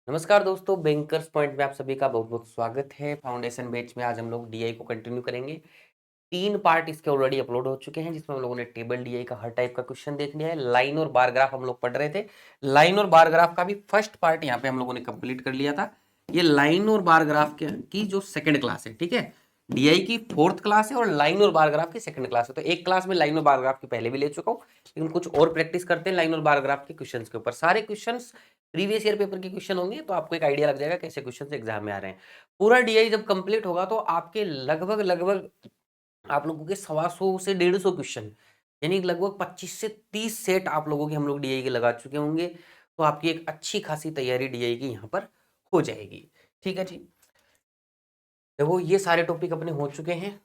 नमस्कार दोस्तों, bankers point में आप सभी का बहुत बहुत स्वागत है। फाउंडेशन बैच में आज हम लोग डीआई को कंटिन्यू करेंगे। 3 पार्ट इसके ऑलरेडी अपलोड हो चुके हैं, जिसमें हम लोगों ने टेबल डीआई का हर टाइप का क्वेश्चन देख लिया है। लाइन और बार ग्राफ हम लोग पढ़ रहे थे। लाइन और बार ग्राफ का भी फर्स्ट पार्ट यहाँ पे हम लोगों ने कंप्लीट कर लिया था। ये लाइन और बार ग्राफ की जो सेकंड क्लास है, ठीक है, डीआई की 4th क्लास है और लाइन और बार ग्राफ की सेकंड क्लास है। तो एक क्लास में लाइन और बार ग्राफ की पहले भी ले चुका हूँ, लेकिन कुछ और प्रैक्टिस करते हैं लाइन और बार ग्राफ के क्वेश्चंस के ऊपर। सारे क्वेश्चंस प्रीवियस ईयर पेपर के क्वेश्चन होंगे, तो आपको एक आइडिया लग जाएगा कैसे क्वेश्चन एग्जाम में आ रहे हैं। पूरा डीआई जब कंप्लीट होगा तो आपके लगभग लगभग आप लोगों के 125 से 150 क्वेश्चन, यानी लगभग 25 से 30 सेट आप लोगों के हम लोग डीआई के लगा चुके होंगे। तो आपकी एक अच्छी खासी तैयारी डीआई की यहाँ पर हो जाएगी। ठीक है जी, देखो ये सारे टॉपिक अपने हो चुके हैं।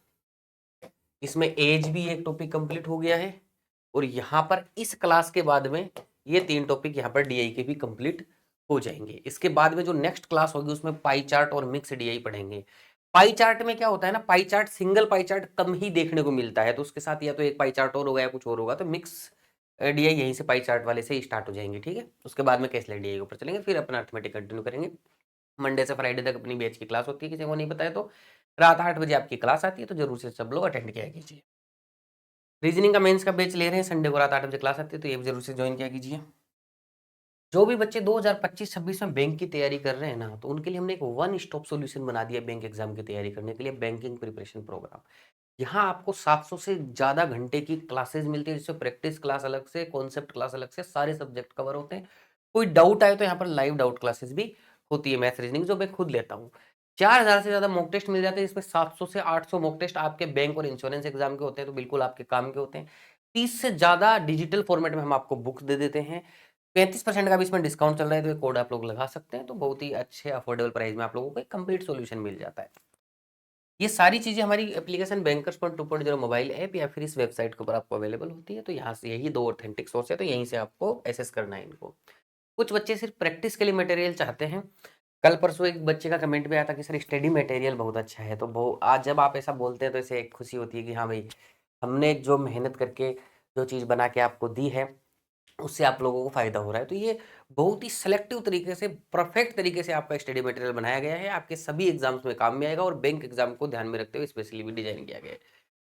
इसमें एज भी एक टॉपिक कंप्लीट हो गया है और यहाँ पर इस क्लास के बाद में ये 3 टॉपिक यहाँ पर डीआई के भी कंप्लीट हो जाएंगे। इसके बाद में जो नेक्स्ट क्लास होगी उसमें पाई चार्ट और मिक्स डीआई पढ़ेंगे। पाई चार्ट में क्या होता है ना, pie chart single pie chart कम ही देखने को मिलता है, तो उसके साथ या तो एक पाई चार्ट और होगा या कुछ और होगा। तो मिक्स डीआई यहीं से पाई चार्ट वाले से ही स्टार्ट हो जाएंगे। ठीक है, उसके बाद में कैसे डीआई के ऊपर चलेंगे, फिर अपना अर्थमेटिक कंटिन्यू करेंगे। मंडे से फ्राइडे तक अपनी बैच की क्लास होती है, किसी को नहीं बताया तो रात 8 बजे आपकी क्लास आती है, तो जरूर से सब लोग अटेंड किया कीजिए। रीजनिंग का मेंस का बैच ले रहे हैं, संडे को रात 8 बजे क्लास आती है, तो ये भी जरूर से ज्वाइन किया कीजिए। जो भी बच्चे 2025-26 में बैंक की तैयारी कर रहे हैं ना, तो उनके लिए हमने एक वन स्टॉप सॉल्यूशन बना दिया बैंक एग्जाम की तैयारी करने के लिए, बैंकिंग प्रिपरेशन प्रोग्राम। यहाँ आपको 700 से ज़्यादा घंटे की क्लासेस मिलती है, जिसमें प्रैक्टिस क्लास अलग से, कॉन्सेप्ट क्लास अलग से, सारे सब्जेक्ट कवर होते हैं। कोई डाउट आए तो यहाँ पर लाइव डाउट क्लासेस भी होती है, मैथ रीजनिंग जो मैं खुद लेता हूँ। 4000 से ज़्यादा मॉक टेस्ट मिल जाते हैं, इसमें 700 से 800 मॉक टेस्ट आपके बैंक और इंश्योरेंस एग्जाम के होते हैं, तो बिल्कुल आपके काम के होते हैं। 30 से ज़्यादा डिजिटल फॉर्मेट में हम आपको बुक्स दे देते हैं। 35% का भी इसमें डिस्काउंट चल रहा है, तो ये कोड आप लोग लगा सकते हैं, तो बहुत ही अच्छे अफोर्डेबल प्राइस में आप लोगों को एक कंप्लीट सॉल्यूशन मिल जाता है। ये सारी चीज़ें हमारी application bankers point 2.0 mobile app या फिर इस वेबसाइट के ऊपर आपको अवेलेबल होती है। तो यहाँ से यही 2 ऑथेंटिक सोर्स है, तो यहीं से आपको एसेस करना है इनको। कुछ बच्चे सिर्फ प्रैक्टिस के लिए मटेरियल चाहते हैं। कल परसों एक बच्चे का कमेंट भी आया था कि सर स्टडी मटेरियल बहुत अच्छा है, तो वो आज जब आप ऐसा बोलते हैं तो इसे एक खुशी होती है कि हाँ भाई, हमने जो मेहनत करके जो चीज़ बना के आपको दी है उससे आप लोगों को फ़ायदा हो रहा है। तो ये बहुत ही सेलेक्टिव तरीके से, परफेक्ट तरीके से आपका स्टडी मटेरियल बनाया गया है, आपके सभी एग्जाम्स में काम में आएगा और बैंक एग्जाम को ध्यान में रखते हुए स्पेशली भी डिजाइन किया गया है।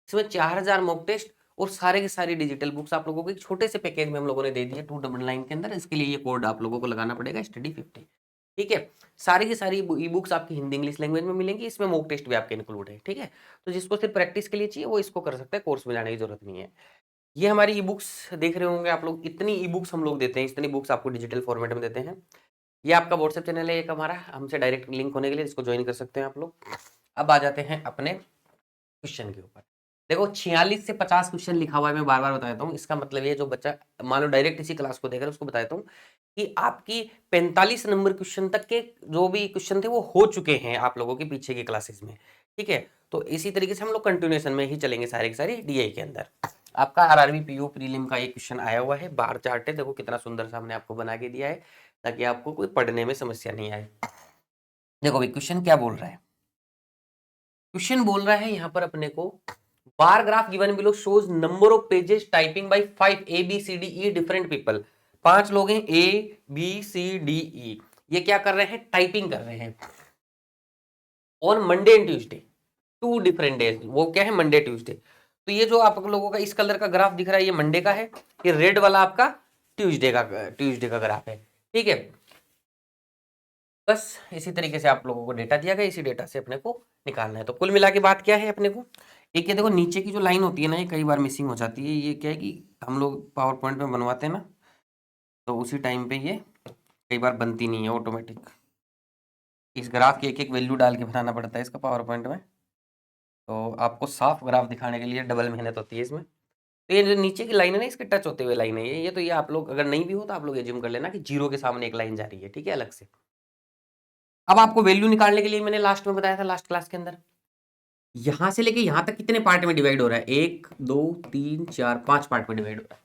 इसमें 4000 मॉक टेस्ट और सारे की सारी डिजिटल बुक्स आप लोगों को एक छोटे से पैकेज में हम लोगों ने दे दी है 299 के अंदर। इसके लिए ये कोड आप लोगों को लगाना पड़ेगा स्टडी 50। ठीक है, सारी की सारी ई बुक्स आपकी हिंदी इंग्लिश लैंग्वेज में मिलेंगी, इसमें मॉक टेस्ट भी आपके इंक्लूड है। ठीक है, तो जिसको सिर्फ प्रैक्टिस के लिए चाहिए वो इसको कर सकता है, कोर्स में जाने की जरूरत नहीं है। ये हमारी ई बुक्स देख रहे होंगे आप लोग, इतनी ई बुक्स हम लोग देते हैं, इतनी बुक्स आपको डिजिटल फॉर्मेट में देते हैं। ये आपका व्हाट्सएप चैनल है एक हमारा, हमसे डायरेक्ट लिंक होने के लिए इसको ज्वाइन कर सकते हैं आप लोग। अब आ जाते हैं अपने क्वेश्चन के ऊपर। देखो 46 से 50 क्वेश्चन लिखा हुआ है, मैं बार बार बता देता हूँ। इसका मतलब ये जो बच्चा मान लो डायरेक्ट इसी क्लास को देख रहा है उसको बता देता हूँ कि आपकी 45 नंबर क्वेश्चन तक के जो भी क्वेश्चन थे वो हो चुके हैं आप लोगों के पीछे की क्लासेस में। ठीक है, तो इसी तरीके से हम लोग कंटिन्यूएशन में ही चलेंगे सारे के सारे डीआई के अंदर। आपका आरआरबी पीओ प्रीलिम का एक क्वेश्चन आया हुआ है, बार चार्ट है, देखो कितना सुंदर सा हमने आपको बना के दिया है ताकि आपको कोई पढ़ने में समस्या नहीं आए। देखो भाई क्वेश्चन क्या बोल रहा है, क्वेश्चन बोल रहा है यहाँ पर अपने को, bar graph given below shows number of pages typing by 5 A B C D E different people. 5 लोग हैं, ए बी सी डी ई, ये क्या कर रहे हैं, टाइपिंग कर रहे हैं on Monday and Tuesday, 2 different days. वो क्या है, मंडे ट्यूसडे। तो ये जो आप लोगों का इस कलर का ग्राफ दिख रहा है ये मंडे का है, ये रेड वाला आपका ट्यूसडे का ग्राफ है। ठीक है, बस इसी तरीके से आप लोगों को डेटा दिया गया, इसी डेटा से अपने को निकालना है। तो कुल मिला के बात क्या है अपने को, एक ये देखो नीचे की जो लाइन होती है ना, ये कई बार मिसिंग हो जाती है। ये क्या है कि हम लोग पावर पॉइंट में बनवाते हैं ना, तो उसी टाइम पे ये कई बार बनती नहीं है ऑटोमेटिक। इस ग्राफ की एक एक वैल्यू डाल के बनाना पड़ता है इसका पावर पॉइंट में, तो आपको साफ ग्राफ दिखाने के लिए डबल मेहनत होती है इसमें। तो ये जो नीचे की लाइन है ना, इसके टच होते हुए लाइन है ये, तो ये आप लोग अगर नहीं भी हो तो आप लोग एज्यूम कर लेना कि जीरो के सामने एक लाइन जा रही है। ठीक है, अलग से। अब आपको वैल्यू निकालने के लिए मैंने लास्ट में बताया था, लास्ट क्लास के अंदर, यहां से लेके यहां तक कितने पार्ट में डिवाइड हो रहा है, 1 2 3 4 5 पार्ट में डिवाइड हो रहा है।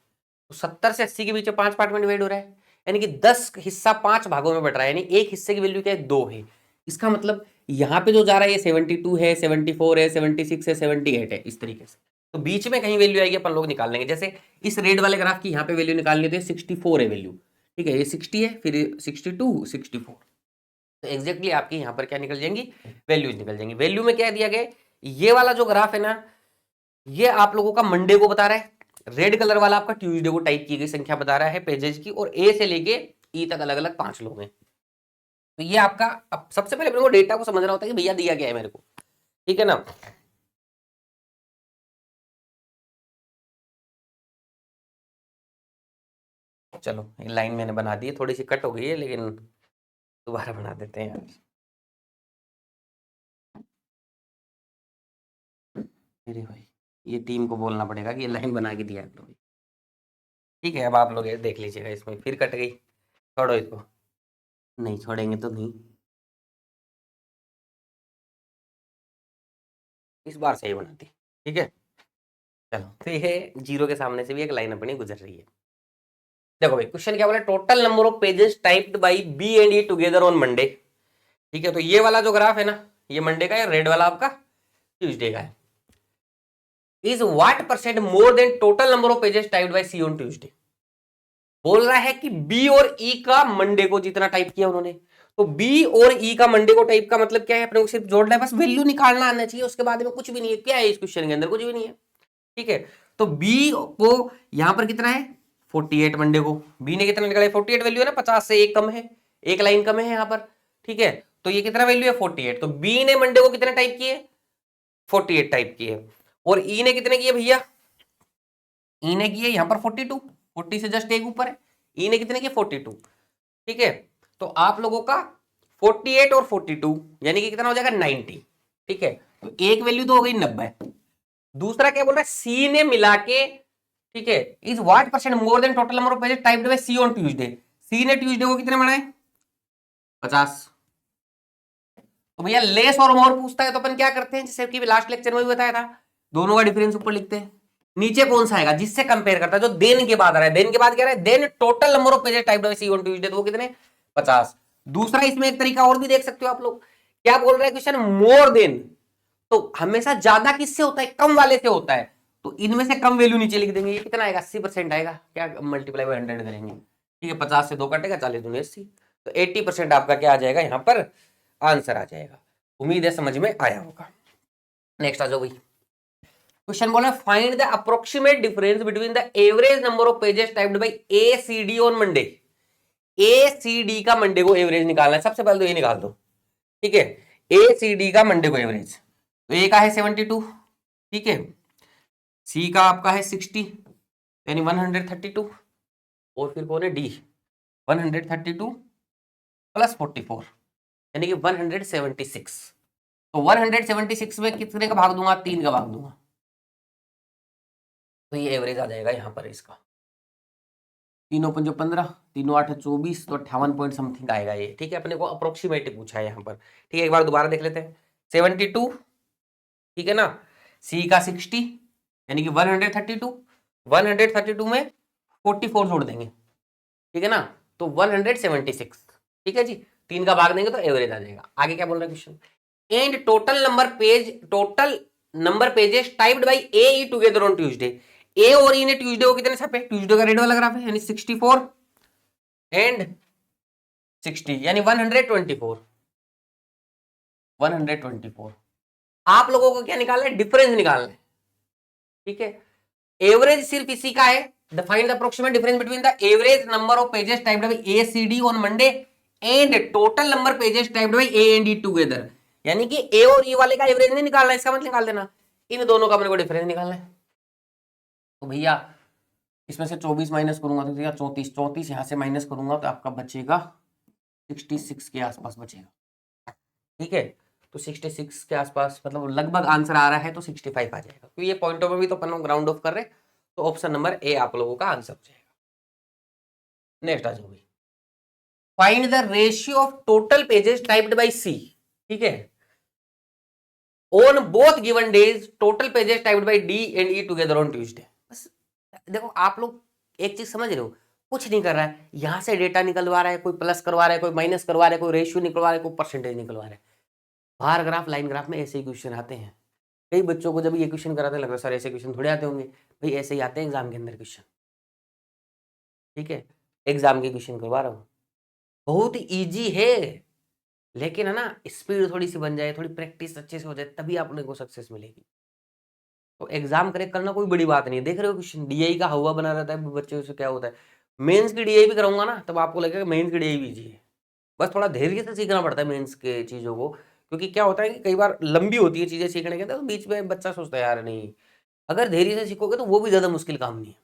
तो 70 से 80 के बीच में 5 पार्ट में डिवाइड हो रहा है, यानी कि 10 हिस्सा 5 भागों में बट रहा है, यानी एक हिस्से की वैल्यू क्या है, 2 है। इसका मतलब यहाँ पे जो जा रहा है ये 72 है, 74 है, 76 है, 78 है, इस तरीके से। तो बीच में कहीं वैल्यू आएगी, अपन लोग निकाल लेंगे। जैसे इस रेड वाले ग्राफ की यहाँ पे वैल्यू निकालनी है तो 64 है वैल्यू। ठीक है, ये 60 है, फिर 62 64। तो एग्जैक्टली आपकी यहाँ पर क्या निकल जाएंगी, वैल्यूज निकल जाएंगी। वैल्यू में क्या दिया गया, ये वाला जो ग्राफ है ना, ये आप लोगों का मंडे को बता रहा है, रेड कलर वाला आपका ट्यूसडे को टाइप की गई संख्या बता रहा है पेजेस की, और ए से लेके ई तक अलग अलग 5 लोग हैं। तो ये आपका, अब सबसे पहले अपने को डेटा को समझना होता है कि भैया दिया गया है मेरे को, ठीक है ना। चलो ये लाइन मैंने बना दी है, थोड़ी सी कट हो गई है, लेकिन दोबारा बना देते हैं यार। अरे भाई, ये टीम को बोलना पड़ेगा कि ये लाइन बना के दिया है तो। ठीक है, अब आप लोग ये देख लीजिएगा, इसमें फिर कट गई, छोड़ो इसको, नहीं छोड़ेंगे तो नहीं, इस बार सही बनाती, ठीक है। चलो, तो ये जीरो के सामने से भी एक लाइन अपनी गुजर रही है। देखो भाई, क्वेश्चन क्या बोला, total number of pages typed by B and E together on Monday. ठीक है, तो ये वाला जो ग्राफ है ना, ये मंडे का है, रेड वाला आपका ट्यूसडे का है। Is what percent more than total number of pages typed by C on Tuesday. बोल रहा है कि बी और ई का मंडे को जितना टाइप किया उन्होंने, तो बी और ई का मंडे को टाइप का मतलब क्या है, अपने को सिर्फ जोड़ना है, बस वैल्यू निकालना आना चाहिए, उसके बाद में कुछ भी नहीं है। क्या है इस क्वेश्चन के अंदर, कुछ भी नहीं है। ठीक है, तो बी को यहां पर कितना है 48, मंडे को बी ने कितना निकाला 48 वैल्यू है ना, 50 से एक कम है, एक लाइन कम है यहां पर। ठीक है, तो ये कितना वैल्यू है 48, तो बी ने मंडे को कितने टाइप किए 48 टाइप किए, और ई ने कितने किए भैया, ई ने किए यहां पर 42, 40 से जस्ट एक ऊपर है, ई ने कितने किए 42। ठीक है, तो आप लोगों का 48 और 42 यानी कि कितना हो जाएगा 90। ठीक है, तो एक वैल्यू तो हो गई 90। दूसरा क्या बोल रहा है, सी ने मिला के, ठीक है, is what percent more than total number of pages typed by C on Tuesday. C ने ट्यूसडे को कितने बनाए 50। तो भैया लेस और मोर पूछता है तो अपन क्या करते हैं, जैसे कि लास्ट लेक्चर में भी बताया था, दोनों का डिफरेंस ऊपर लिखते हैं, नीचे कौन सा आएगा जिससे कंपेयर करता है, जो देन के बाद आ रहा है, देन के बाद क्या रहा है, than total number of pages typed by C on Tuesday, तो वो कितने 50। दूसरा इसमें एक तरीका और भी देख सकते हो आप लोग, क्या बोल रहा है क्वेश्चन, मोर देन, तो हमेशा ज्यादा किससे होता है, कम वाले से होता है, तो इनमें से कम वैल्यू नीचे लिख देंगे, ये कितना आएगा 80% आएगा, क्या मल्टीप्लाई बाय 100 करेंगे। ठीक है, 50 से 2 कटेगा, 40 दूनी 80, तो 80% आपका क्या आ जाएगा यहाँ पर आंसर आ जाएगा। उम्मीद है समझ में आया होगा। नेक्स्ट आ जाओ भाई, क्वेश्चन बोला find the approximate difference between the average number of pages typed by A C D on Monday. A C D का मंडे को एवरेज निकालना है, सबसे पहले तो ये निकाल दो। ठीक है, ए सी डी का मंडे को एवरेज, तो ए का है 72, ठीक है, सी का आपका है 60 यानी 132, और फिर कौन है डी 132 प्लस 44 यानी कि 176। तो 176 में कितने का भाग दूंगा, 3 का भाग दूंगा, तो ये एवरेज आ जाएगा यहाँ पर इसका, तीनों 5 15, तीनों 8 24, तो 58 पॉइंट समथिंग आएगा ये। ठीक है, अपने को अप्रोक्सीमेट पूछा है यहाँ पर। ठीक है, एक बार दोबारा देख लेते हैं, 72, ठीक है ना, सी का 60 यानी कि 132, 132 में 44 जोड़ देंगे, ठीक है ना, तो 176। ठीक है जी, 3 का भाग देंगे तो एवरेज आ जाएगा। आगे क्या बोल रहा है question, and total number pages typed by A E together on Tuesday. A और ई ने ट्यूसडे को कितने छापे, ट्यूसडे का रेड वाला ग्राफ है, यानी 64 एंड 60 यानी 124, 124। आप लोगों को क्या निकालना है, डिफरेंस निकालना है। ठीक है, एवरेज सिर्फ इसी का है, the find the approximate difference between the average number of pages typed by A C D on Monday and total number pages typed by A and E together. यानी कि ए और ई वाले का एवरेज नहीं निकालना, इसका मतलब निकाल देना, इन दोनों का अपने को डिफरेंस निकालना है। तो भैया इसमें से 24 माइनस करूंगा तो 34, 34 यहां से माइनस करूंगा तो आपका बचेगा 66 के आसपास बचेगा। ठीक है, तो 66 के आसपास मतलब लगभग आंसर आ रहा है, तो 65 आ जाएगा, क्योंकि ये पॉइंटों में भी तो अपन ग्राउंड ऑफ कर रहे हैं, तो ऑप्शन नंबर ए आप लोगों का आंसर हो जाएगा। नेक्स्ट आ जाओ, find the ratio of total pages typed by C. ठीक है, on both given days total pages typed by D and E together on Tuesday. बस देखो आप लोग एक चीज समझ रहे हो, कुछ नहीं कर रहा है, यहां से डेटा निकलवा रहा है, कोई प्लस करवा रहा है, कोई माइनस करवा रहा है, कोई रेशियो निकलवा रहा है, कोई परसेंटेज निकलवा रहा है। बार ग्राफ लाइन ग्राफ में ऐसे ही क्वेश्चन आते हैं। कई बच्चों को जब ये क्वेश्चन कराते हैं लगता है सर ऐसे क्वेश्चन थोड़े आते होंगे, भाई ऐसे ही आते हैं एग्जाम के अंदर क्वेश्चन। ठीक है, एग्जाम के क्वेश्चन करवा रहा हूँ, बहुत इजी है, लेकिन है ना, स्पीड थोड़ी सी बन जाए, थोड़ी प्रैक्टिस अच्छे से हो जाए, तभी अपने को सक्सेस मिलेगी। तो एग्जाम क्रैक करना कोई बड़ी बात नहीं है। देख रहे हो क्वेश्चन, डीआई का हवा बना रहता है बच्चे से, क्या होता है मेंस की डीआई भी कराऊंगा ना, तब आपको लगेगा मेंस की डीआई भी इजी है। बस थोड़ा धैर्य से सीखना पड़ता है मेंस के चीजों को, क्योंकि क्या होता है कि कई बार लंबी होती है चीजें सीखने के अंदर, तो बीच में बच्चा सोचता है यार नहीं, अगर धैर्य से सीखोगे तो वो भी ज्यादा मुश्किल काम नहीं है।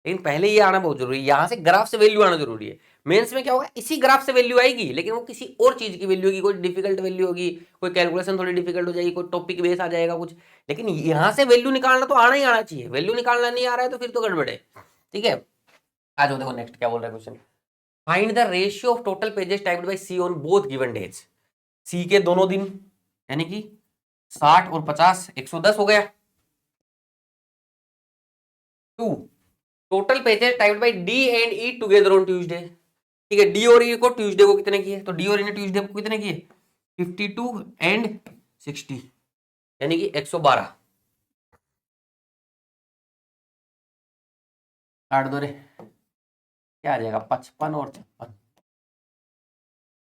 लेकिन पहले ये आना बहुत जरूरी है, यहाँ से ग्राफ से वैल्यू आना जरूरी है। मेंस में क्या होगा, इसी ग्राफ से वैल्यू आएगी, लेकिन वो किसी और चीज की वैल्यू होगी, कोई डिफिकल्ट वैल्यू होगी, कोई कैलकुलेशन थोड़ी डिफिकल्ट हो जाएगी, कोई टॉपिक बेस आ जाएगा कुछ। लेकिन यहाँ से वैल्यू निकालना तो आना ही आना चाहिए, वैल्यू निकालना नहीं आ रहा है तो फिर तो गड़बड़ है। ठीक है, आ जाओ देखो नेक्स्ट क्या बोल रहा है question. Find the ratio of total pages typed by C on both given days. C के दोनों दिन यानी कि 60 और 50 110 हो गया। 2 total pages typed by D and E together on Tuesday. ठीक है, डी और ई को ट्यूसडे को कितने किए, तो डी और ई ने ट्यूसडे को कितने किए 52 एंड 60 यानी कि 112। 8 2 क्या आ जाएगा 55 और 56,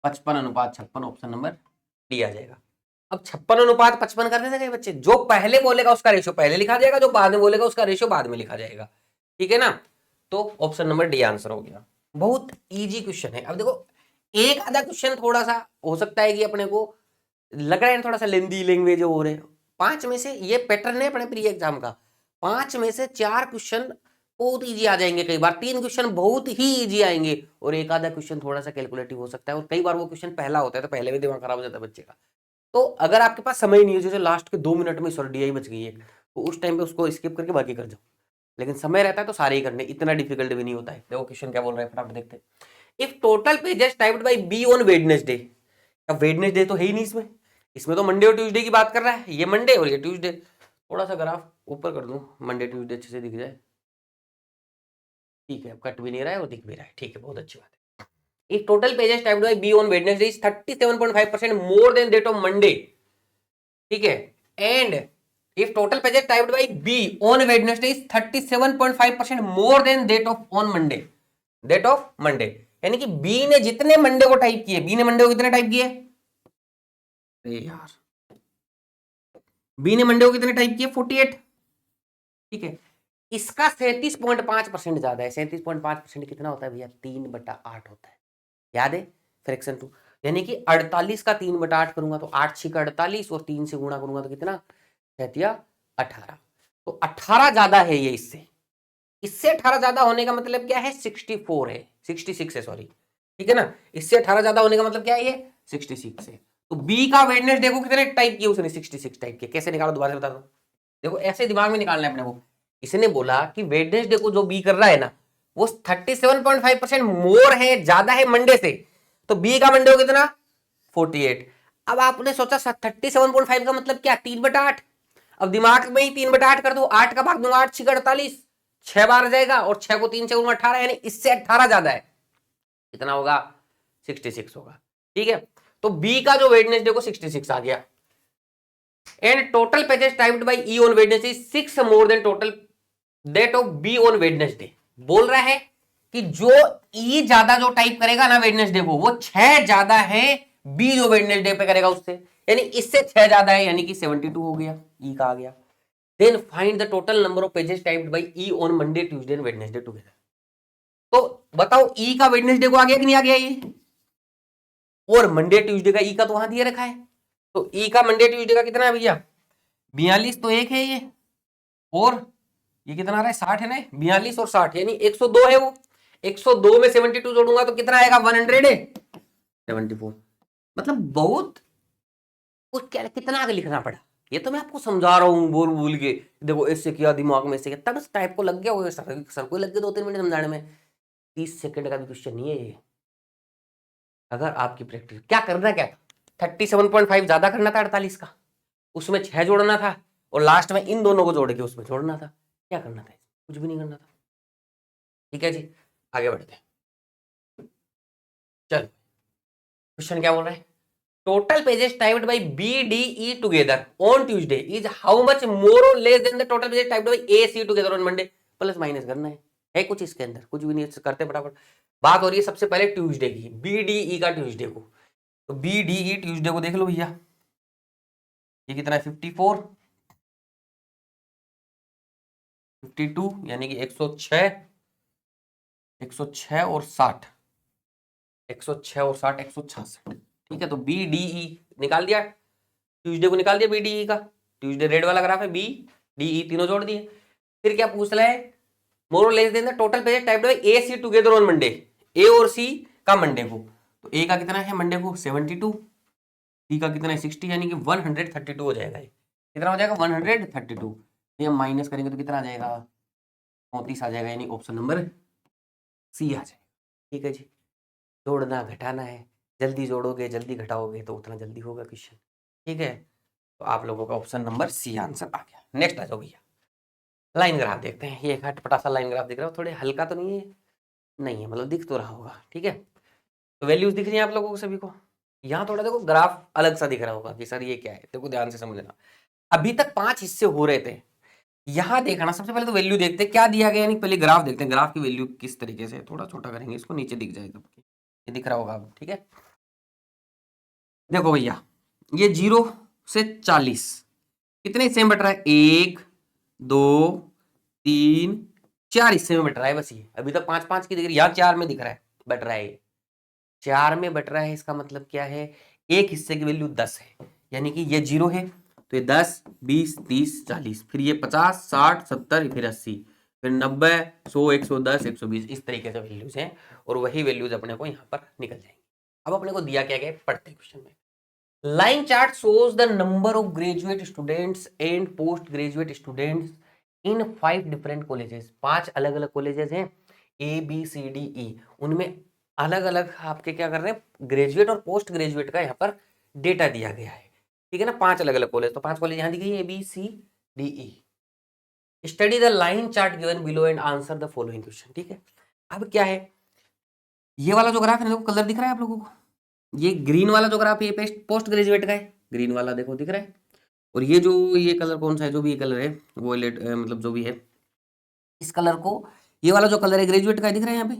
55 अनुपात 56 ऑप्शन नंबर डी आ जाएगा। अब 56 अनुपात 55 कर देते हैं बच्चे, जो पहले बोलेगा उसका रेशियो पहले लिखा जाएगा, जो बाद में बोलेगा उसका रेशियो बाद में लिखा जाएगा। ठीक है ना, तो ऑप्शन नंबर डी आंसर हो गया। बहुत इजी क्वेश्चन है। अब देखो एक आधा क्वेश्चन थोड़ा सा हो सकता है कि अपने को लग रहा है थोड़ा सा लेंदी लैंग्वेज हो रहे, 5 में से ये पैटर्न है अपने प्री एग्जाम का, 5 में से 4 क्वेश्चन बहुत इजी आ जाएंगे, कई बार 3 क्वेश्चन बहुत ही इजी आएंगे, और एक आधा क्वेश्चन थोड़ा सा कैलकुलेटिव हो सकता है, और कई बार वो क्वेश्चन पहला होता है तो पहले भी दिमाग खराब हो जाता है बच्चे का। तो अगर आपके पास समय नहीं है, जैसे लास्ट के 2 मिनट में सॉरी डीआई बच गई है, तो उस टाइम पे उसको स्किप करके बाकी कर जाओ, लेकिन समय रहता है तो सारे ही करने, इतना डिफिकल्ट भी नहीं होता है। देखो क्वेश्चन क्या बोल रहा है फटाफट देखते हैं। If total pages typed by B on Wednesday, अब वेडनेसडे तो है ही नहीं इसमें, इसमें तो मंडे और ट्यूसडे की बात कर रहा है, ये मंडे और ये ट्यूसडे। थोड़ा सा ग्राफ ऊपर कर दूं, मंडे ट्यूसडे अच्छे से दिख जाए। ठीक है, अब कट भी नहीं रहा है और दिख भी रहा है, ठीक है, बहुत अच्छी बात है। If total pages typed by B on Wednesday is 37.5% more than that of Monday, ठीक है, and if total pages typed by B on Wednesday is 37.5% more than that of on Monday, that of Monday, यानी कि B ने जितने Monday को type किए, B ने Monday को कितने टाइप किए, यार B ने मंडे को कितने टाइप किए 48। ठीक है, इसका 37.5% ज्यादा है। 37.5% कितना होता है भैया, 3/8 होता है, याद है फ्रैक्शन 2, यानी कि 48 का 3/8 करूंगा तो 8 6 का 48 और 3 से गुणा करूंगा तो कितना 18। तो 18 ज्यादा है ये इससे, इससे 18 ज्यादा होने का मतलब क्या है 64 है, 66 है सॉरी, ठीक है ना, इससे 18 ज्यादा होने का मतलब क्या है ये 66 है। तो बी का वेडनेसडे को कितने टाइप किया उसने 66 टाइप किया, कैसे निकालो दोबारा बता दो। देखो ऐसे दिमाग में निकालना है अपने को। इसने बोला कि वेडनेसडे को जो बी कर रहा है ना वो 37.5% मोर है, ज्यादा है मंडे से, तो बी का मंडे को कितना 48। अब आपने सोचा 37.5 का मतलब क्या 3/8, अब दिमाग में ही 3/8 कर दो, 8 का भाग दूंगा 8 6 48, 6 बार जाएगा और 6 को 3 से 18, यानी इससे 18 ज्यादा है, कितना होगा 66 होगा। ठीक है, तो बी का जो वेडनेसडे को 66 आ गया। And total pages typed by E on Wednesday 6 more than total that of B on Wednesday. बोल रहा है कि जो ई ज्यादा जो टाइप करेगा ना वेडनेसडे को, वो 6 ज्यादा है बी जो वेडनेसडे पे करेगा उससे, यानी इससे 6 ज्यादा है, यानी कि 72 हो गया, ई का आ गया। Then find the total number of pages typed by E on Monday Tuesday and Wednesday together. तो बताओ ई का वेडनेसडे को आ गया कि नहीं आ गया ये, और मंडे ट्यूसडे का ई का तो वहां दिया रखा है, तो ई का मंडे ट्यूसडे का कितना है भैया 42, तो एक है ये, और ये कितना आ रहा है 60 है ना, 42 और 60 यानी 102 है वो, 102 में 72 जोड़ूंगा तो कितना आएगा 174। मतलब बहुत कुछ क्या कितना आगे लिखना पड़ा, ये तो मैं आपको समझा रहा हूँ बोल बोल के, देखो ऐसे किया दिमाग में, ऐसे किया, तब इस टाइप को लग गया होगा, सर को लग गया 2-3 मिनट समझाने में, 30 सेकंड का भी क्वेश्चन नहीं है ये। अगर आपकी प्रैक्टिस क्या करना क्या था 37.5 ज्यादा करना था 48 का, उसमें 6 जोड़ना था, और लास्ट में इन दोनों को जोड़ के उसमें जोड़ना था, क्या करना था कुछ भी नहीं करना था। ठीक है जी, आगे बढ़ते हैं। चलो क्वेश्चन क्या बोल रहा है, total pages typed by B D E together on Tuesday is how much more और less than the total pages typed by A C together on Monday. Plus minus करना है कुछ इसके अंदर, कुछ भी नहीं करते फटाफट। बात हो रही है सबसे पहले ट्यूसडे की, बी डी ई का ट्यूसडे को, तो बी डी ई ट्यूसडे को देख लो भैया, ये कितना है 54, 52 यानी कि 106, 106 और 60, 106 और 60 166। ठीक है, तो बी डी ई निकाल दिया, ट्यूसडे को निकाल दिया बी डी ई का। ट्यूसडे रेड वाला ग्राफ है, बी डी ई तीनों जोड़ दिए। फिर क्या पूछ रहा है, मोर और less than the total pages typed by A C together on Monday, A और सी का मंडे को। तो ए का कितना है मंडे को 72, सी का कितना है 60, यानी कि 132 हो जाएगा। ये कितना हो जाएगा 132। ये हम माइनस करेंगे तो कितना आ जाएगा 34 आ जाएगा, यानी ऑप्शन नंबर सी आ जाएगा। ठीक है जी, जोड़ना घटाना है, जल्दी जोड़ोगे जल्दी घटाओगे तो उतना जल्दी होगा क्वेश्चन। ठीक है, तो आप लोगों का ऑप्शन नंबर सी आंसर आ गया। नेक्स्ट आ जाओ भैया, लाइन ग्राफ देखते हैं। ये हटपटा सा लाइन ग्राफ दिख रहा है, थोड़े हल्का तो नहीं है, नहीं है मतलब दिख तो रहा होगा। ठीक है, तो वैल्यूज दिख रही है आप लोगों को सभी को। यहाँ थोड़ा देखो ग्राफ अलग सा दिख रहा होगा कि सर ये क्या है, देखो ध्यान से समझना। अभी तक 5 हिस्से हो रहे थे, यहाँ देखना सबसे पहले तो वैल्यू देखते हैं क्या दिया गया, यानी पहले ग्राफ देखते हैं, ग्राफ की वैल्यू किस तरीके से। थोड़ा छोटा करेंगे इसको, नीचे दिख जाएगा, ये दिख रहा होगा अब। ठीक है, देखो भैया ये 0 से 40 कितने हिस्से में बट रहा है, 1 2 3 4 हिस्से में बट रहा है बस। ये अभी तक 5-5 की डिग्री, यहाँ 4 में दिख रहा है बट रहा है, 4 में बट रहा है। इसका मतलब क्या है, एक हिस्से की वैल्यू 10 है, यानी कि ये 0 है तो ये 10 20 30 40, फिर ये 50 60 70, फिर 80, फिर 90 100 110 120, इस तरीके से वैल्यूज हैं। और वही वैल्यूज अपने को यहाँ पर निकल जाएंगे। अब अपने को दिया क्या गया पढ़ते हैं क्वेश्चन में। Line chart shows the number of graduate students and post-graduate students in 5 different colleges। 5 अलग अलग कॉलेजेस हैं, ए बी सी डी ई, उनमें अलग अलग आपके क्या कर रहे हैं, ग्रेजुएट और पोस्ट ग्रेजुएट का यहाँ पर डेटा दिया गया है। ठीक है ना, 5 अलग अलग कॉलेज, तो 5 कॉलेज यहाँ दी गई A B C D E. Study the line chart given below and answer the following question. ठीक है, अब क्या है, ये वाला जो ग्राफ है ना, कलर दिख रहा है आप लोगों को, ये ग्रीन वाला जो ग्राफ है ये पोस्ट ग्रेजुएट का है, ग्रीन वाला देखो दिख रहा है। और ये जो ये कलर कौन सा है, जो भी ये कलर है वो मतलब जो भी है इस कलर को, ये वाला जो कलर है ग्रेजुएट का है, दिख रहा है यहाँ पे।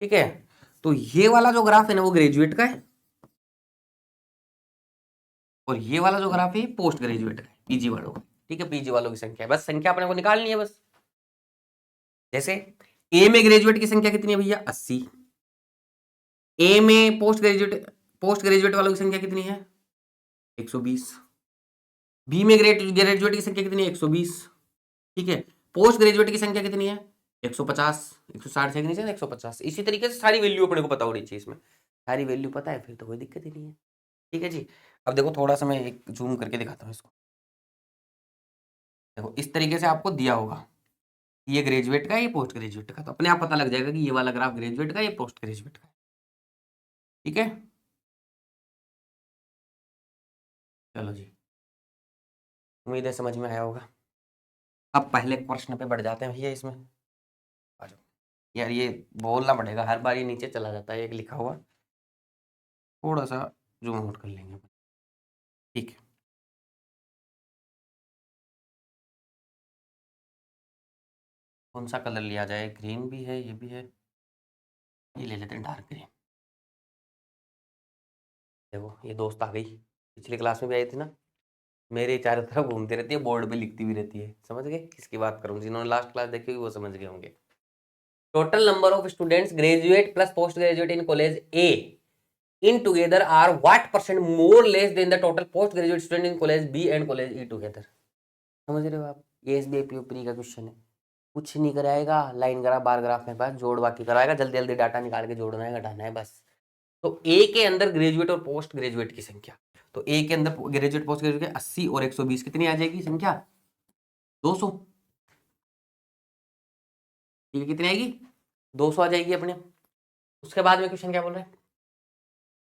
ठीक है, तो ये वाला जो ग्राफ है ना वो ग्रेजुएट का है, और ये वाला जो ग्राफ है पोस्ट ग्रेजुएट का है, पीजी वालों का। ठीक है, पीजी वालों की संख्या है, बस संख्या अपने को निकालनी है बस। जैसे ए में ग्रेजुएट की संख्या कितनी है भैया 80, ए में पोस्ट ग्रेजुएट वालों की संख्या कितनी है 120, बी में ग्रेजुएट की संख्या कितनी है 120। ठीक है, पोस्ट ग्रेजुएट की संख्या कितनी है 150, 160 से नीचे 150। इसी तरीके से सारी वैल्यू अपने को पता होनी चाहिए, इसमें सारी वैल्यू पता है फिर तो कोई दिक्कत ही नहीं है। ठीक है जी, अब देखो थोड़ा सा मैं एक जूम करके दिखाता हूँ इसको। देखो इस तरीके से आपको दिया होगा, ये ग्रेजुएट का है ये पोस्ट ग्रेजुएट का, तो अपने आप पता लग जाएगा कि ये वाला ग्राफ ग्रेजुएट का ये पोस्ट ग्रेजुएट का है। ठीक है, चलो जी, उम्मीद है समझ में आया होगा। अब पहले प्रश्न पे बढ़ जाते हैं भैया, इसमें आ जाओ यार, ये बोलना पड़ेगा हर बार, ये नीचे चला जाता है एक लिखा हुआ, थोड़ा सा जूम आउट कर लेंगे। ठीक है, कौन सा कलर लिया जाए, ग्रीन भी है ये भी है, ये ले लेते हैं डार्क ग्रीन। देखो ये दोस्त आ गई, पिछली क्लास में भी आई थी ना, मेरे चारों तरफ घूमती रहती है, बोर्ड पे लिखती भी रहती है। समझ गए किसकी बात करूँ, जिन्होंने लास्ट क्लास देखी होगी वो समझ गए होंगे। Total number of students graduate plus post graduate in college A in together are what percent more less than the total post graduate student in college B and college E together। समझ रहे हो आप, ये SBI POP का question है, कुछ नहीं कराएगा, लाइन ग्राफ बार ग्राफ में बस जोड़ बाकी कराएगा, जल्दी जल्दी डाटा निकाल के जोड़ना है घटाना है बस। तो ए के अंदर ग्रेजुएट और पोस्ट ग्रेजुएट की संख्या, तो ए के अंदर ग्रेजुएट पोस्ट ग्रेजुएट 80 और 120 कितनी आ जाएगी संख्या 200। ठीक है, कितनी आएगी 200 आ जाएगी अपने। उसके बाद में क्वेश्चन क्या बोल रहे हैं,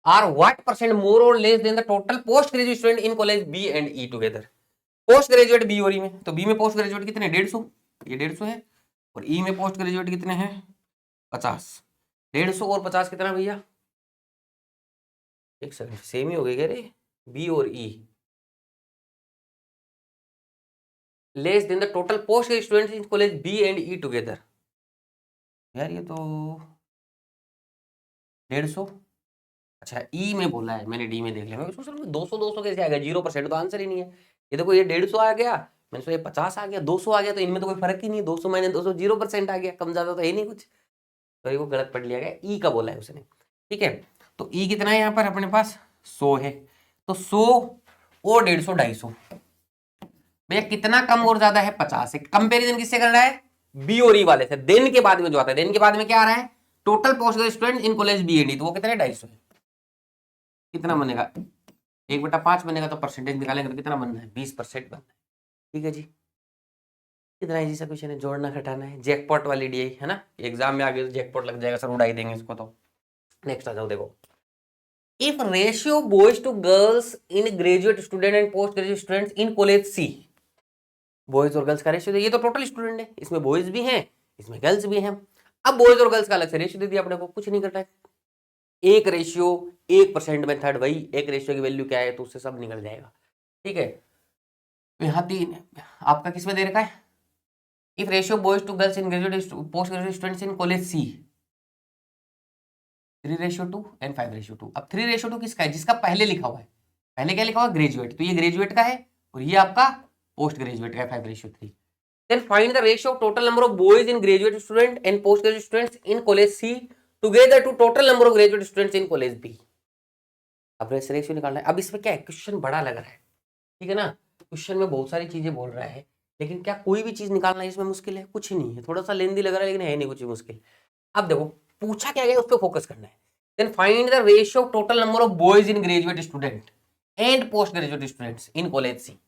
आर व्हाट परसेंट मोर और less than the total post graduate student in college B and E together. Post graduate B और ई में, तो बी में पोस्ट ग्रेजुएट कितने 150, ये 150 है, और ई में पोस्ट ग्रेजुएट कितने हैं 50। 150 और 50 कितना भैया, एक सेकंड सेम ही हो गए क्या रे, बी और E less than the total post students in college B and E together. यार ये तो 150 अच्छा ई में बोला है, मैंने डी में देख लिया। मैं सोच रहा हूँ 200 कैसे आ गया, 0% तो आंसर ही नहीं है। ये देखो ये 150 आ गया, मैंने सोचा ये 50 आ गया, 200 आ गया, तो इनमें तो कोई फर्क ही नहीं, 200 माइनस 200 0% आ गया, कम ज्यादा तो है नहीं कुछ। तो ये वो गलत पढ़ लिया गया, ई का बोला है उसने। ठीक है, तो ई कितना है यहाँ पर अपने पास 100 है, तो 100 और 150 250। भैया कितना कम और ज्यादा है 50 है। कंपेरिजन किससे कर रहा है, बी और ई वाले से। देन के बाद में जो आता है, देन के बाद में क्या आ रहा है, total post graduate student in college B and D, तो वो कितना है 250 है। कितना बनेगा 1/5 बनेगा, तो परसेंटेज निकालेंगे तो कितना बनना है 20% बनना है। ठीक है जी, कितना इजी सा क्वेश्चन है, जोड़ना घटाना है, जैकपॉट वाली डी है ना, एग्जाम में आगे तो जैकपॉट लग जाएगा सर, उड़ाई देंगे इसको। तो नेक्स्ट आ जाओ, देखो if ratio boys to girls in graduate student and post graduate students in college C, boys और गर्ल्स का रेशियो, ये तो टोटल स्टूडेंट है, इसमें बॉयज भी हैं इसमें गर्ल्स भी हैं। अब बॉयज और गर्ल्स का अलग से रेशियो दे दिया अपने को, कुछ नहीं करना है, 1:1% मेथड, वही 1 रेशियो की वैल्यू क्या है तो उससे सब निकल जाएगा। ठीक है, तो यहाँ 3 आपका किसमें दे रखा है, if ratio boys to girls in graduate post graduate students in college C 3:2 and 5:2। अब 3:2 किसका है, जिसका पहले लिखा हुआ है, पहले क्या लिखा हुआ है ग्रेजुएट, तो ये ग्रेजुएट का है और ये आपका पोस्ट ग्रेजुएट का है 5:3। Then find the ratio of total number of boys in graduate student and postgraduate students in college C together to total number of graduate students in college B। अब ratio निकालना है। अब इसमें क्या है, question बड़ा लग रहा है, ठीक है ना, क्वेश्चन में बहुत सारी चीजें बोल रहा है, लेकिन क्या कोई भी चीज निकालना इसमें मुश्किल है, कुछ नहीं है, थोड़ा सा लेंदी लग रहा है लेकिन है नहीं कुछ भी मुश्किल। अब देखो पूछा क्या गया, उस पर फोकस करना है। Then find the ratio of total number of boys in graduate student and post graduate students in college C.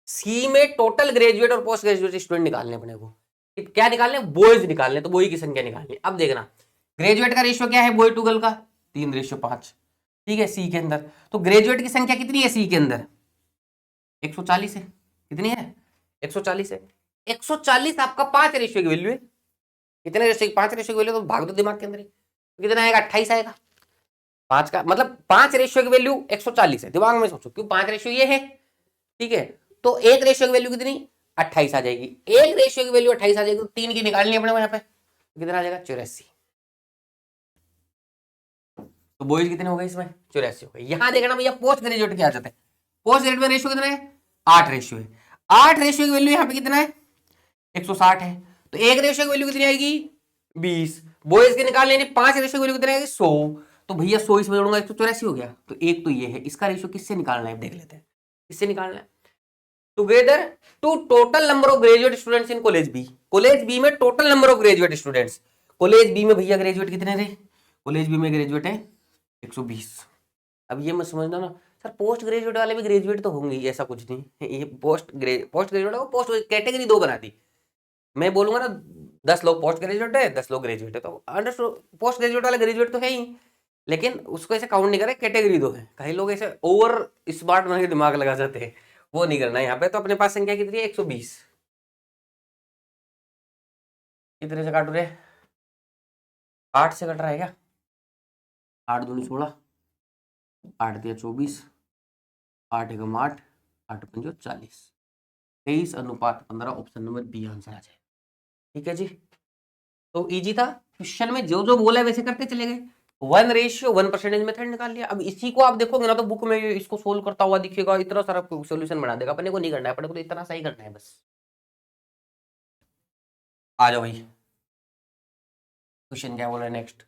C में टोटल ग्रेजुएट और पोस्ट ग्रेजुएट स्टूडेंट निकालने अपने को, क्या निकालने, बॉयज निकालने, तो बॉय की संख्या निकालनी। अब देखना ग्रेजुएट का रेशियो क्या है बॉय टू गर्ल का 3:5, ठीक है सी के अंदर, तो ग्रेजुएट की संख्या कितनी है सी के अंदर 140 है, कितनी है 140 है, 140 आपका 5 रेशियो की वैल्यू है, कितने रेशियो 5 रेशियो की वैल्यू, तो भाग दो दिमाग के अंदर ही, तो कितना आएगा 28 आएगा। 5 का मतलब 5 रेशियो की वैल्यू 140 है, दिमाग में सोचो क्यों 5 रेशियो ये है, ठीक है, तो 1 रेशियो की वैल्यू कितनी 28 आ जाएगी, 1 रेशियो की वैल्यू 28 आ जाएगी, तो 3 की निकालनी है अपने को यहाँ पे, कितना आ जाएगा 84। तो बॉयज कितने हो गए इसमें 84 हो गए। यहां देखना भैया पोस्ट ग्रेजुएट क्या आ जाता है, पोस्ट ग्रेजुएट में रेशियो कितना है 8 रेशियो है, 8 रेशियो की वैल्यू यहाँ पे कितना है 160 है, तो 1 रेशियो की वैल्यू कितनी आएगी 20, बॉयज के निकाल लेने 5 रेशियो की वैल्यू कितनी आएगी 100, तो भैया 100 इसमें जोड़ूंगा 184 हो गया, तो एक तो ये है, इसका रेशियो किससे निकालना है देख लेते हैं, किससे निकालना है, together to total number of graduate students in college B, college B में total number of graduate students, college B में भैया ग्रेजुएट कितने थे, कॉलेज बी में ग्रेजुएट है 120। अब ये मत समझना ना सर पोस्ट ग्रेजुएट वाले भी ग्रेजुएट तो होंगे, ऐसा कुछ नहीं, ये पोस्ट ग्रेजुएट है, पोस्ट कैटेगरी 2 बना दी, मैं बोलूंगा ना 10 लोग पोस्ट ग्रेजुएट है 10 लोग ग्रेजुएट है, तो अंडरस्टूड पोस्ट ग्रेजुएट वाला ग्रेजुएट तो है ही, लेकिन उसको ऐसे काउंट नहीं करे, कैटेगरी 2 है। कई लोग ऐसे ओवर स्मार्ट बना के दिमाग लगा जाते हैं, वो नहीं करना है यहाँ पे। तो अपने पास संख्या कितनी है 120, कितने से काटू रे 8 से कट रहा है क्या, 8 दूनी 16, 8 दिया 24, 8 एकम 8, 8 पंजो 40, 23:15, ऑप्शन नंबर बी आंसर आ जाए। ठीक है जी, तो इजी था, क्वेश्चन में जो जो बोला है वैसे करते चले गए, 1:1% मेथड निकाल लिया। अब इसी को आप देखोगे ना तो बुक में इसको सोल्व करता हुआ दिखेगा, इतना सारा सॉल्यूशन बना देगा, अपने को नहीं करना है, अपने को तो इतना सही करना है बस। आ जाओ भाई, क्वेश्चन क्या बोल रहा है next,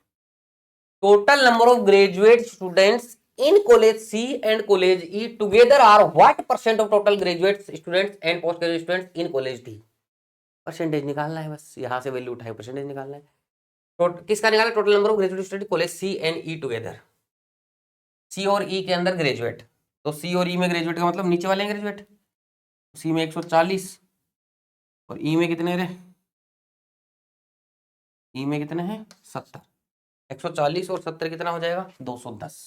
total number of graduate students in college C and college E together are what percent of total graduate students and postgraduate students in college D। Percentage निकालना है बस, यहां से वैल्यू उठाए परसेंटेज निकालना है। किसका निकाला total number of graduate student college C and E together, C और ई के अंदर ग्रेजुएट, तो सी और ई में ग्रेजुएट का मतलब नीचे वाले ग्रेजुएट, सी में 140 और ई में कितने रहे, ई में कितने हैं 70, 140 और 70 कितना हो जाएगा 210।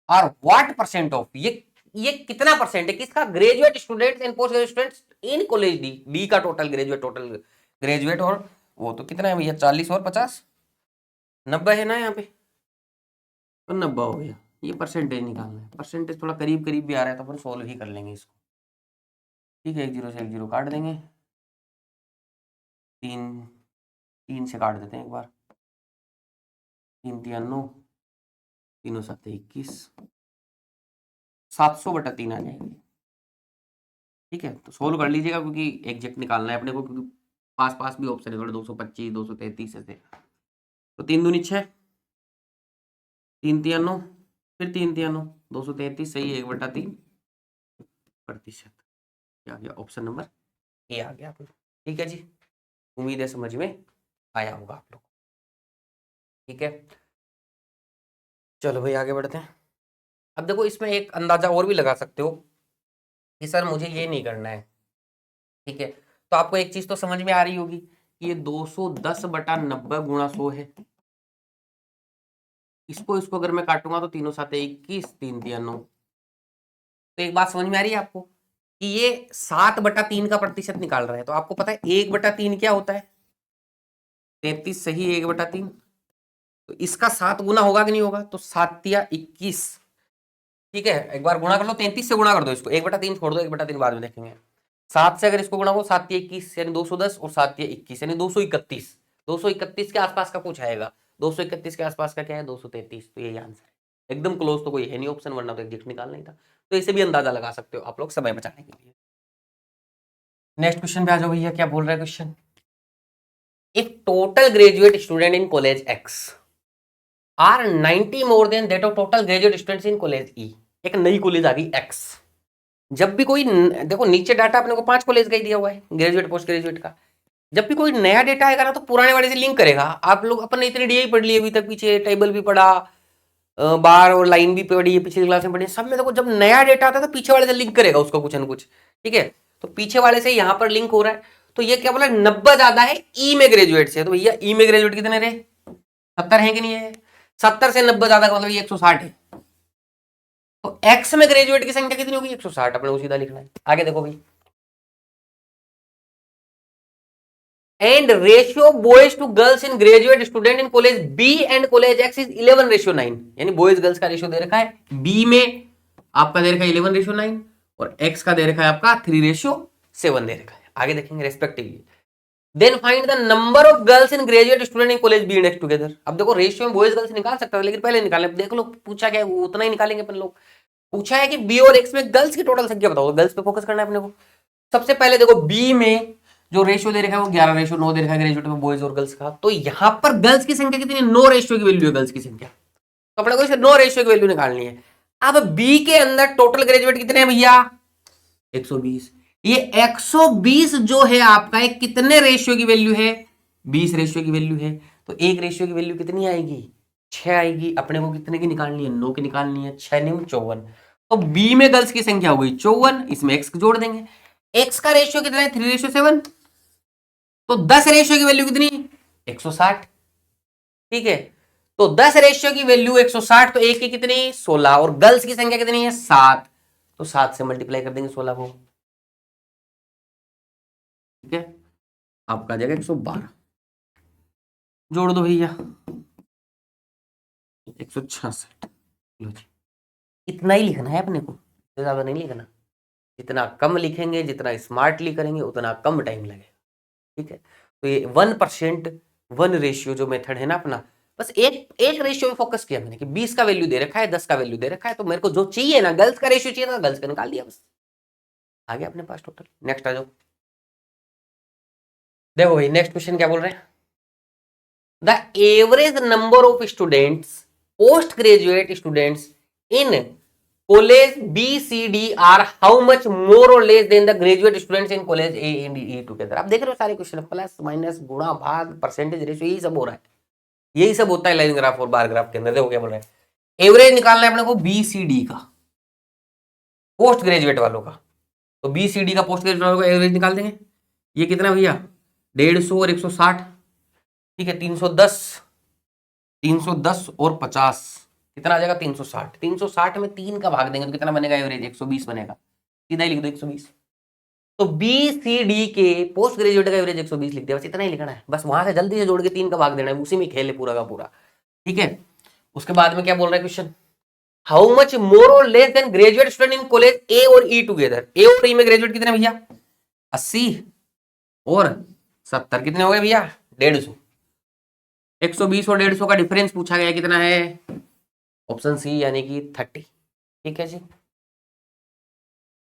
और व्हाट परसेंट ऑफ, ये कितना परसेंट है किसका, graduate students and post graduate students in college D, D का टोटल ग्रेजुएट और वो तो कितना है भैया 40 और 50 90 है ना यहाँ पे, तो 90 हो गया। ये परसेंटेज निकालना है, परसेंटेज थोड़ा करीब करीब भी आ रहा है तो अपन सोल्व ही कर लेंगे इसको। ठीक है, 1 0 से 1 0 काट देंगे, 3 3 से काट देते हैं एक बार, 3 3 9, तीनों 7 21, 700/3 आ जाएंगे। ठीक है, तो सोल्व कर लीजिएगा क्योंकि एग्जैक्ट निकालना है अपने को, क्योंकि पास पास भी ऑप्शन है थोड़े, 225, 233 ऐसे। तो 3 दूनी 6, 3 तिया 9, फिर 3 तिया 9, 233 सही है, 1/3%। क्या आ गया? ऑप्शन नंबर ए आ गया आप लोग। ठीक है जी, उम्मीद है समझ में आया होगा आप लोग। ठीक है, चलो भाई आगे बढ़ते हैं। अब देखो इसमें एक अंदाजा और भी लगा सकते हो कि सर मुझे ये नहीं करना है। ठीक है, तो आपको एक चीज तो समझ में आ रही होगी कि ये 210/90 गुणा 100 है। इसको अगर मैं काटूंगा तो तीनों 7 21, 3 तिया 9। तो एक बात समझ में आ रही है आपको कि ये 7/3 का प्रतिशत निकाल रहा है। तो आपको पता है 1/3 क्या होता है? 33 सही, 1/3। तो इसका 7 गुना होगा कि नहीं होगा? तो 7 तिया 21। ठीक है, एक बार गुणा कर लो, 33 से गुणा कर दो इसको, 1/3 छोड़ दो, 1/3 बाद में देखेंगे। 7 से अगर इसको गुणा हो, 7 तिया 21 यानी 210, और 7 तिया 21 यानी 231। 231 के आसपास का कुछ आएगा। 231 के आसपास का क्या है? 233। तो यही आंसर है, एकदम क्लोज तो कोई है नहीं ऑप्शन, वरना तो एग्जैक्ट निकालना ही था। तो इसे भी अंदाजा लगा सकते हो आप लोग समय बचाने के लिए। नेक्स्ट क्वेश्चन पे आ जाओ भैया, क्या बोल रहा है question? If total graduate student in college X are 90 more than that of total graduate students in college E. एक नई कॉलेज आ गई एक्स। जब भी कोई देखो नीचे डाटा अपने को 5 कॉलेज का ही दिया हुआ है, ग्रेजुएट पोस्ट ग्रेजुएट का। जब भी कोई नया डेटा आएगा ना तो पुराने वाले से लिंक करेगा। आप लोग अपन ने इतने डीआई पढ़ लिए अभी तक, पीछे टेबल भी पढ़ा, बार और लाइन भी पढ़ी है, पिछली क्लास में पढ़ी, सब में देखो जब नया डेटा आता है तो पीछे वाले से लिंक करेगा उसको कुछ न कुछ। ठीक है, तो पीछे वाले से यहाँ पर लिंक हो रहा है। तो ये क्या बोला? 90 ज्यादा है ई में ग्रेजुएट से। तो भैया ई में ग्रेजुएट कितने रहे? 70 है कि नहीं है? 70 से 90 ज्यादा का मतलब ये 160 है। तो एक्स में ग्रेजुएट की संख्या कितनी होगी? 160। अपने को सीधा लिखना है। आगे देखो भाई, and ratio boys to girls in graduate student in college B and college X is 11:9। यानी बॉयज गर्ल्स का रेशियो दे रखा है, बी में आपका दे रखा है 11:9 और एक्स का दे रखा है आपका 3:7 दे रखा है। आगे देखेंगे respectively. Then find the number of girls in graduate student in college B and X together. अब देखो रेशियो में बॉयज गर्ल्स निकाल सकता था, लेकिन पहले निकालने देख लो पूछा क्या है, उतना ही निकालेंगे अपन लोग। पूछा है कि बी और एक्स में गर्ल्स की टोटल संख्या बताओ, गर्ल्स पे फोकस करना है अपने को। सबसे पहले देखो बी में जो रेशियो दे रखा है वो 11:9 दे रखा है ग्रेजुएट में बॉयज और गर्ल्स का। तो यहां पर गर्ल्स की संख्या कितनी है? 9 रेशियो की वैल्यू है गर्ल्स की संख्या। तो अपने को इसे 9 रेशियो की वैल्यू निकालनी है। अब बी के अंदर टोटल ग्रेजुएट कितने हैं भैया? 120। ये 120 जो है आपका एक कितने रेशियो की वैल्यू है? 20 रेशियो की वैल्यू है। तो एक रेशियो की वैल्यू कितनी आएगी? 6 आएगी। अपने को कितने की निकालनी है? 9 की निकालनी है। 6 9 54। तो बी में गर्ल्स की संख्या हो गई 54, इसमें एक्स जोड़ देंगे। एक्स का रेशियो कितना है? 3:7। तो 10 रेशियो की वैल्यू कितनी? 160। ठीक है, तो 10 रेशियो की वैल्यू 160, तो एक की कितनी? 16, और गर्ल्स की संख्या कितनी है? 7। तो 7 से मल्टीप्लाई कर देंगे 16 को। ठीक है, आपका आ जाएगा 112। जोड़ दो भैया 166। लो जी, इतना ही लिखना है अपने को, ज्यादा नहीं लिखना। जितना कम लिखेंगे, जितना स्मार्टली करेंगे, उतना कम टाइम लगेगा। ठीक है, तो ये 1% 1 रेशियो जो मेथड है ना अपना, बस एक एक रेशियो में फोकस किया मैंने कि 20 का वैल्यू दे रखा है, 10 का वैल्यू दे रखा है, तो मेरे को जो चाहिए ना, गर्ल्स का रेशियो चाहिए था, गर्ल्स का निकाल दिया बस। आ गया अपने पास टोटल। नेक्स्ट आ जाओ। देखो भाई नेक्स्ट क्वेश्चन क्या बोल रहे हैं? The average number of students, post graduate students in college B C D are how much more और less than the graduate students in college A and E together. आप देख रहे हो सारे क्वेश्चन, प्लस माइनस गुणा भाग percentage ratio यही सब हो रहा है। यही सब होता है लाइन ग्राफ और बार ग्राफ के अंदर। देखो क्या बोल रहे हैं, एवरेज निकालना है अपने को बी सी डी का, पोस्ट ग्रेजुएट वालों का। तो बी सी डी का पोस्ट ग्रेजुएट वालों का एवरेज निकाल देंगे। ये कितना भैया? 150 और 160। ठीक है, 310, 310 और 50 कितना आ जाएगा? 360। 360 में 3 का भाग देंगे तो कितना बनेगा एवरेज? 120 बनेगा। सीधा ही लिख दो 120। तो बी सी डी के पोस्ट ग्रेजुएट का एवरेज 120 लिख दिया, बस इतना ही लिखना है। बस वहां से जल्दी से जोड़ के 3 का भाग देना है, उसी में खेल है पूरा का पूरा। ठीक है, उसके बाद में क्या बोल रहा है क्वेश्चन? हाउ मच मोर और less than graduate student in college A और ई टुगेदर। ए और ई में ग्रेजुएट कितने भैया? 80 और 70 कितने हो गए भैया? 150। 120 और 150 का डिफरेंस पूछा गया कितना है? ऑप्शन सी यानी कि 30। ठीक है जी।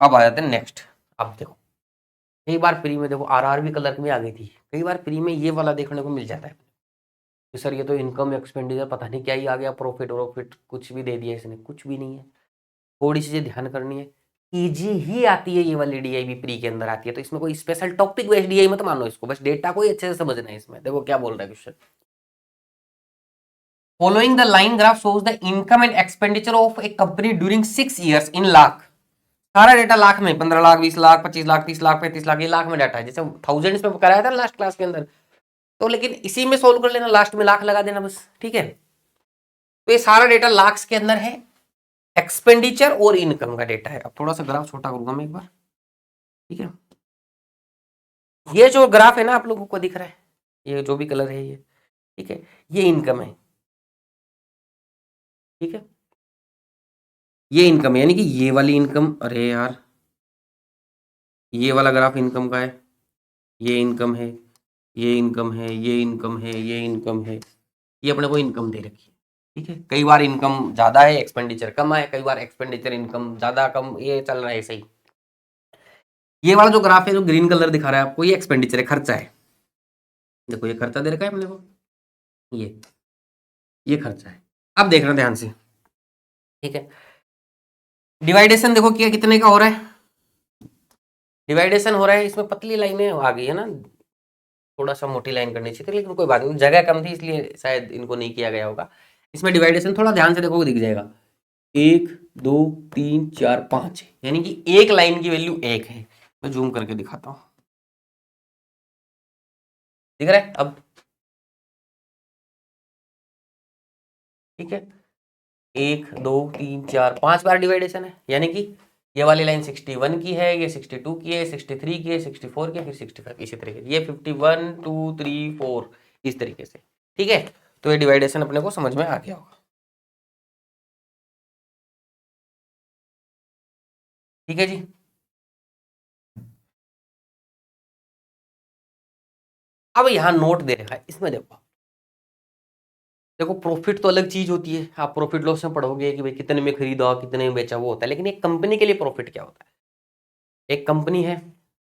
अब आ जाते हैं नेक्स्ट। अब देखो कई बार प्री में देखो आरआरबी कलर में आ गई थी, कई बार प्री में ये वाला देखने को मिल जाता है कि सर ये तो इनकम एक्सपेंडिचर पता नहीं क्या ही आ गया, प्रॉफिट प्रॉफिट कुछ भी दे दिया इसने, कुछ भी नहीं है। थोड़ी चीजें ध्यान करनी है। इजी ही आती है ये वाली डीआई भी प्री के अंदर आती है, तो इसमें कोई स्पेशल टॉपिक बेस्ड डीआई मत मानो इसको, बस डेटा को ही अच्छे से समझना है इसमें। देखो क्या बोल रहा है question, following the line graph shows the income and expenditure of A company during 6 years इन लाख। सारा डेटा लाख में, 15 लाख, 20 लाख, 25 लाख, 30 लाख, 35 लाख, ये लाख में डाटा है। जैसे थाउजेंड्स में कराया था लास्ट क्लास के अंदर, तो लेकिन इसी में सोल्व कर लेना, लास्ट में लाख लगा देना बस। ठीक है, तो ये सारा डेटा लाख्स के अंदर है, एक्सपेंडिचर और इनकम का डेटा है। अब थोड़ा सा ग्राफ छोटा करूंगा मैं एक बार। ठीक है, ये जो ग्राफ है ना आप लोगों को दिख रहा है, ये जो भी कलर है ये, ठीक है, ये इनकम है। ठीक है, ये इनकम है, यानी कि ये वाली इनकम, अरे यार ये वाला ग्राफ इनकम का है, ये इनकम है, ये इनकम है, ये इनकम है, ये इनकम है, ये अपने को इनकम दे रखी है। ठीक है, कई बार इनकम ज्यादा है एक्सपेंडिचर कम है, कई बार एक्सपेंडिचर इनकम ज्यादा कम, ये चल रहा है ऐसे ही। ये वाला जो ग्राफ है जो ग्रीन कलर दिखा रहा है आपको, ये एक्सपेंडिचर है, खर्चा है। देखो ये खर्चा दे रखा है अपने को, ये खर्चा है। अब देखना ध्यान से। ठीक है, डिवाइडेशन देखो क्या कितने का हो रहा है, डिवाइडेशन हो रहा है, इसमें पतली लाइनें आ गई है ना, थोड़ा सा मोटी लाइन करनी चाहिए थी, लेकिन कोई बात नहीं, जगह कम थी इसलिए शायद इनको नहीं किया गया होगा। इसमें डिवाइडेशन थोड़ा ध्यान से देखोगे दिख जाएगा, 1 2 3 4 5, यानी कि एक लाइन की वैल्यू 1 है। मैं जूम करके दिखाता हूं, दिख रहा है अब? ठीक है, 1 2 3 4 5 बार डिवाइडेशन है, यानी कि ये वाली लाइन 61 की है, ये 62 की है, 63 की है, 64 की है, फिर 65, इसी तरीके से ये 51 2 3 4 इस तरीके से। ठीक है, तो ये डिवाइडेशन अपने को समझ में आ गया होगा। ठीक है जी, अब यहाँ नोट दे रखा है, इसमें देखो, देखो प्रॉफिट तो अलग चीज होती है, आप प्रॉफिट लॉस में पढ़ोगे कि भाई कितने में खरीदा कितने में बेचा, वो होता है, लेकिन एक कंपनी के लिए प्रॉफिट क्या होता है? एक कंपनी है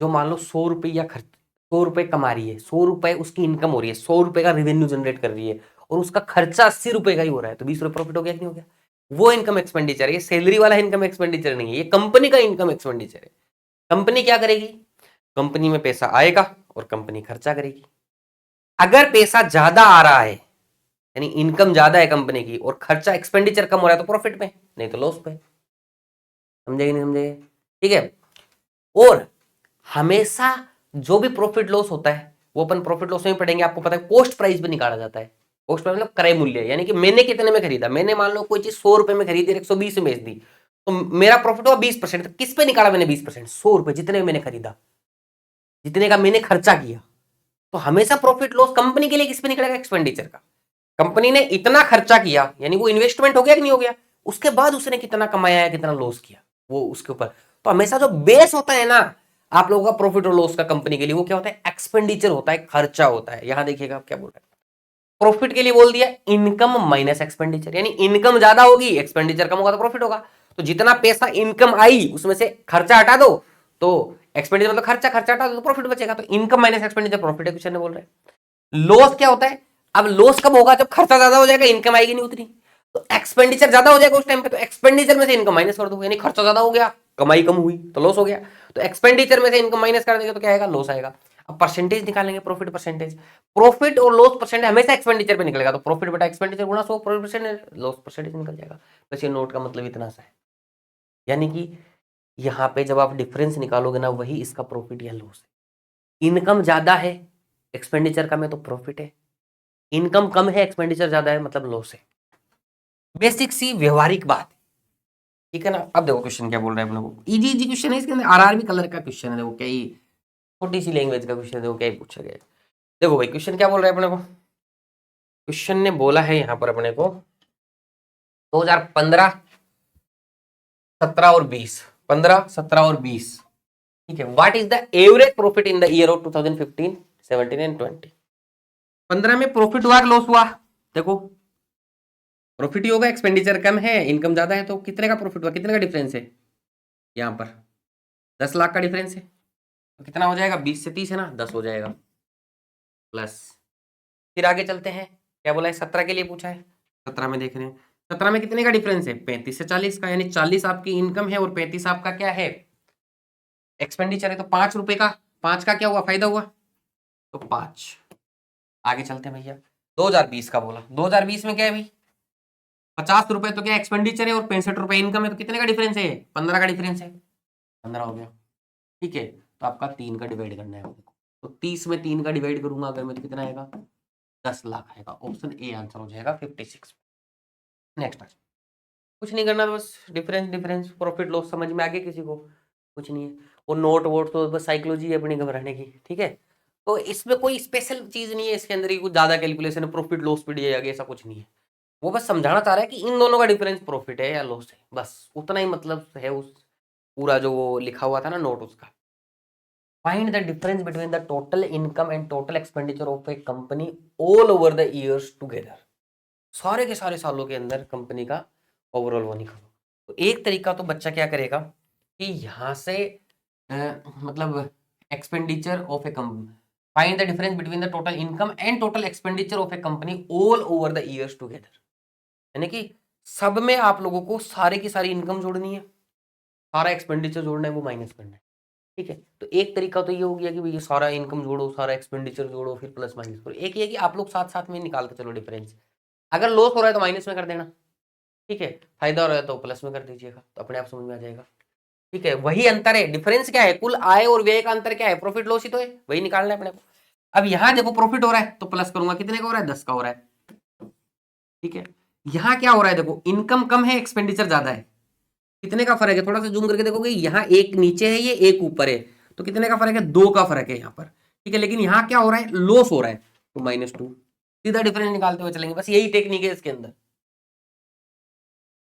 जो मान लो 100 रुपया खर्च, 100 रुपए कमा रही है, 100 रुपए उसकी इनकम हो रही है, 100 रुपए का रेवेन्यू जनरेट कर रही है, और उसका खर्चा 80 रुपए का ही हो रहा है, तो 20 रुपए प्रॉफिट हो गया कि नहीं हो गया? वो इनकम एक्सपेंडिचर है, ये सैलरी वाला इनकम एक्सपेंडिचर नहीं है, ये कंपनी का इनकम एक्सपेंडिचर है। कंपनी क्या करेगी? कंपनी में पैसा आएगा और कंपनी खर्चा करेगी। अगर पैसा ज्यादा आ रहा है, यानी इनकम ज्यादा है कंपनी की और खर्चा एक्सपेंडिचर कम हो रहा है, तो प्रॉफिट पे, नहीं तो लॉस पे। समझेगी नहीं समझेगी? ठीक है, और हमेशा जो भी प्रॉफिट लॉस होता है वो अपन प्रॉफिट लॉस में पढ़ेंगे, आपको पता है कॉस्ट प्राइस पे निकाला जाता है। कॉस्ट प्राइस मतलब क्रय मूल्य, यानी कि मैंने कितने में खरीदा, मैंने मान लो कोई चीज 100 रुपए में खरीदी, 120 में बेच दी, तो मेरा प्रॉफिट हुआ 20%। तो किस पे निकाला मैंने 20%? 100 रुपए जितने में मैंने खरीदा, जितने का मैंने खर्चा किया। तो हमेशा प्रॉफिट लॉस कंपनी के लिए किस पे निकलेगा? एक्सपेंडिचर का। कंपनी ने इतना खर्चा किया, यानी वो इन्वेस्टमेंट हो गया कि नहीं हो गया, उसके बाद उसने कितना कमाया है, कितना लॉस किया, वो उसके ऊपर। तो हमेशा जो बेस होता है ना आप लोगों का प्रॉफिट और लॉस का कंपनी के लिए, वो क्या होता है? एक्सपेंडिचर होता है, खर्चा होता है। यहां देखिएगा आप क्या बोल रहे हैं, प्रॉफिट के लिए बोल दिया इनकम माइनस एक्सपेंडिचर, यानी इनकम ज्यादा होगी एक्सपेंडिचर कम होगा तो प्रॉफिट होगा। तो जितना पैसा इनकम आई उसमें से खर्चा हटा दो, तो एक्सपेंडिचर मतलब खर्चा, खर्चा हटा दो तो प्रॉफिट बचेगा। तो इनकम माइनस एक्सपेंडिचर प्रॉफिट है, क्वेश्चन में बोल रहे हैं। लॉस क्या होता है? अब लॉस कब होगा? जब खर्चा ज्यादा हो जाएगा, इनकम आएगी नहीं उतनी, तो एक्सपेंडिचर ज्यादा हो जाएगा उस टाइम पे, तो एक्सपेंडिचर में से इनकम माइनस कर दो, यानी खर्चा ज्यादा हो गया, कमाई कम हुई तो लॉस हो गया। तो एक्सपेंडिचर में से इनकम माइनस कर देंगे तो क्या आएगा? लॉस आएगा। अब परसेंटेज निकालेंगे, प्रॉफिट परसेंटेज, प्रॉफिट और लॉस परसेंटेज हमेशा एक्सपेंडिचर पे निकलेगा, तो प्रॉफिट बटा एक्सपेंडिचर गुणा 100%, लॉस परसेंटेज निकल जाएगा। बस ये नोट का मतलब इतना सा है, यानी कि यहाँ पे जब आप डिफरेंस निकालोगे ना, वही इसका प्रॉफिट या लॉस है। इनकम ज्यादा है एक्सपेंडिचर कम है तो प्रॉफिट है, इनकम कम है एक्सपेंडिचर ज्यादा है मतलब लॉस है। बेसिक सी व्यवहारिक बात, ठीक है ना? अब देखो क्वेश्चन क्या बोल रहा है अपने को, इजी इजी क्वेश्चन है, इसके अंदर आरआरबी कलर का क्वेश्चन है, देखो क्या ही छोटी सी लैंग्वेज का क्वेश्चन है, देखो क्या ही पूछा गया है। देखो भाई क्वेश्चन क्या बोल रहा है अपने को, क्वेश्चन ने बोला है यहाँ पर अपने को 2015 17 और 20, 15 17 और 20, ठीक है, what is the average profit in the year of 2015 17 and 20। 15 में प्रॉफिट हुआ कि लॉस हुआ? देखो प्रॉफिट ही होगा, एक्सपेंडिचर कम है इनकम ज्यादा है, तो कितने का प्रॉफिट हुआ, कितने का डिफरेंस है यहाँ पर 10 लाख का डिफरेंस है, तो कितना हो जाएगा 20 से 30 है ना, 10 हो जाएगा प्लस। फिर आगे चलते हैं, क्या बोला है 17 के लिए पूछा है, 17 में देख रहे हैं 17 में कितने का डिफरेंस है 35 से 40 का, यानी 40 आपकी इनकम है और 35 आपका क्या है एक्सपेंडिचर है, तो 5 रुपए का 5 का क्या हुआ फायदा हुआ, तो 5। आगे चलते हैं भैया, 2020 का बोला, 2020 में क्या है भाई 50 रुपए तो क्या एक्सपेंडिचर है और 65 रुपए इनकम है, तो कितने का डिफरेंस है 15 का डिफरेंस है, 15 हो गया। ठीक है, तो आपका 3 का डिवाइड करना है, तो 30 में 3 का डिवाइड करूंगा अगर मैं, तो कितना आएगा 10 लाख आएगा, ऑप्शन ए आंसर हो जाएगा 56। नेक्स्ट, कुछ नहीं करना, बस डिफरेंस डिफरेंस प्रॉफिट लॉस समझ में आ गया किसी को, कुछ नहीं है, और नोट वोट तो बस साइकोलॉजी है अपनी घबराने की, ठीक है। तो इसमें कोई स्पेशल चीज नहीं है इसके अंदर ही, कुछ ज्यादा कैलकुलेशन है प्रॉफिट लॉस पे दिया गया ऐसा कुछ नहीं है, वो बस समझाना चाह रहा है कि इन दोनों का डिफरेंस प्रॉफिट है या लॉस है, बस उतना ही मतलब है उस पूरा जो वो लिखा हुआ था ना नोट उसका। Find the difference between the total income and total expenditure of A company all over the years together, सारे के सारे सालों के अंदर कंपनी का ओवरऑल वो निकालो। तो एक तरीका तो बच्चा क्या करेगा कि यहाँ से मतलब expenditure of A company, find the difference between the total income and total expenditure of A company all over the years together, यानी कि सब में आप लोगों को सारे की सारी इनकम जोड़नी है, सारा एक्सपेंडिचर जोड़ना है, वो माइनस करना है। ठीक है, तो एक तरीका तो ये हो गया कि भैया सारा इनकम जोड़ो सारा एक्सपेंडिचर जोड़ो फिर प्लस माइनस करो। एक ये कि आप लोग साथ साथ में निकाल के चलो डिफरेंस, अगर लॉस हो रहा है तो माइनस में कर देना, ठीक है, फायदा हो रहा है तो प्लस में कर दीजिएगा, तो अपने आप समझ में आ जाएगा। ठीक है, वही अंतर है, डिफरेंस क्या है, कुल आय और व्यय का अंतर क्या है, प्रॉफिट लॉस ही तो है, वही निकालना है अपने को। अब यहाँ देखो प्रॉफिट हो रहा है तो प्लस करूंगा, कितने का हो रहा है 10 का हो रहा है। ठीक है, यहाँ क्या हो रहा है देखो, इनकम कम है एक्सपेंडिचर ज्यादा है, कितने का फर्क है, थोड़ा सा जूम करके देखोगे, यहाँ एक नीचे है ये एक ऊपर है, तो कितने का फर्क है 2 का फर्क है यहाँ पर। ठीक है, लेकिन यहाँ क्या हो रहा है लॉस हो रहा है, तो -2, सीधा डिफरेंस निकालते हुए चलेंगे, बस यही टेक्निक है इसके अंदर,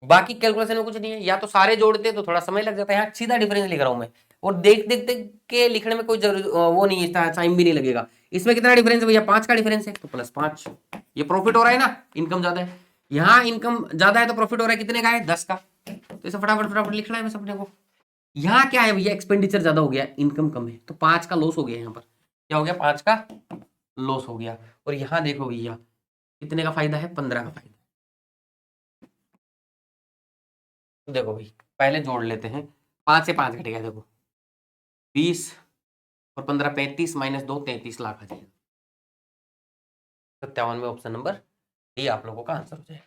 बाकी कैलकुलेशन में कुछ नहीं है। या तो सारे जोड़ते तो थोड़ा समय लग जाता है, यहाँ सीधा डिफरेंस लिख रहा हूं मैं, और देख देख देख के लिखने में कोई वो नहीं है, टाइम भी नहीं लगेगा। इसमें कितना डिफरेंस है भैया 5 का डिफरेंस है, तो +5, ये प्रॉफिट हो रहा है ना, इनकम ज्यादा है, यहाँ इनकम ज्यादा है तो प्रॉफिट हो रहा है कितने का है 10 का, तो इसे फटाफट फटाफट लिखना है बस अपने को। यहाँ क्या है भैया एक्सपेंडिचर ज्यादा हो गया, इनकम कम है, तो 5 का लॉस हो गया, यहाँ पर क्या हो गया 5 का लॉस हो गया। और यहाँ देखो भैया कितने का फायदा है 15 का फायदा। देखो भाई पहले जोड़ लेते हैं, 5 से 5 घटेगा, देखो 20 और 15 35 -2 33 लाख आ जाएगा। 57 में ऑप्शन नंबर डी आप लोगों का आंसर हो जाएगा।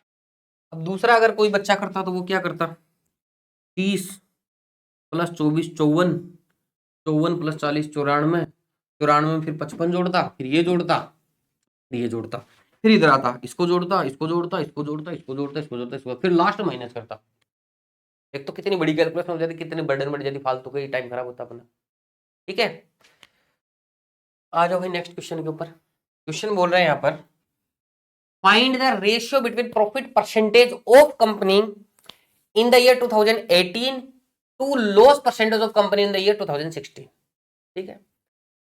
अब दूसरा अगर कोई बच्चा करता तो वो क्या करता, 30 + 24 54, 54 + 40 94, 94 में फिर 55 जोड़ता, फिर ये जोड़ता, फिर ये जोड़ता, फिर इधर आता, इसको जोड़ता इसको जोड़ता इसको जोड़ता इसको जोड़ता इसको जोड़ता इसको, फिर लास्ट माइनस करता। एक तो कितनी बड़ी कैलकुलेशन हो जाती, कितनी बर्डन बढ़ जाती, फालतू का ही टाइम खराब होता अपना। ठीक है, आ जाओ भाई नेक्स्ट क्वेश्चन के ऊपर। क्वेश्चन बोल रहे हैं यहाँ पर, find the ratio between profit percentage of company in the year 2018 to loss percentage of company in the year 2016। ठीक है,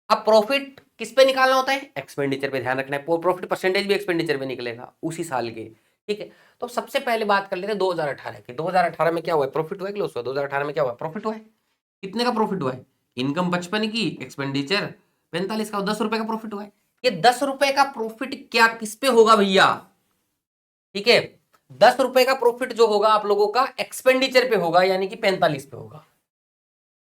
अब प्रॉफिट किस पे निकालना होता है, एक्सपेंडिचर पे ध्यान रखना है, प्रॉफिट परसेंटेज भी एक्सपेंडिचर पे निकलेगा उसी साल के। ठीक है, तो सबसे पहले बात कर लेते हैं 2018 की। 2018 में क्या हुआ, प्रॉफिट हुआ है कि लॉस हुआ, 2018 में क्या हुआ प्रॉफिट हुआ है, कितने का प्रॉफिट हुआ है, इनकम 55 की, एक्सपेंडिचर 45 का, 10 रुपए का प्रॉफिट हुआ है। ये 10 रुपए का प्रॉफिट क्या किस पे होगा भैया, ठीक है, 10 रुपए का प्रॉफिट जो होगा आप लोगों का एक्सपेंडिचर पे होगा, यानी कि 45 पे होगा।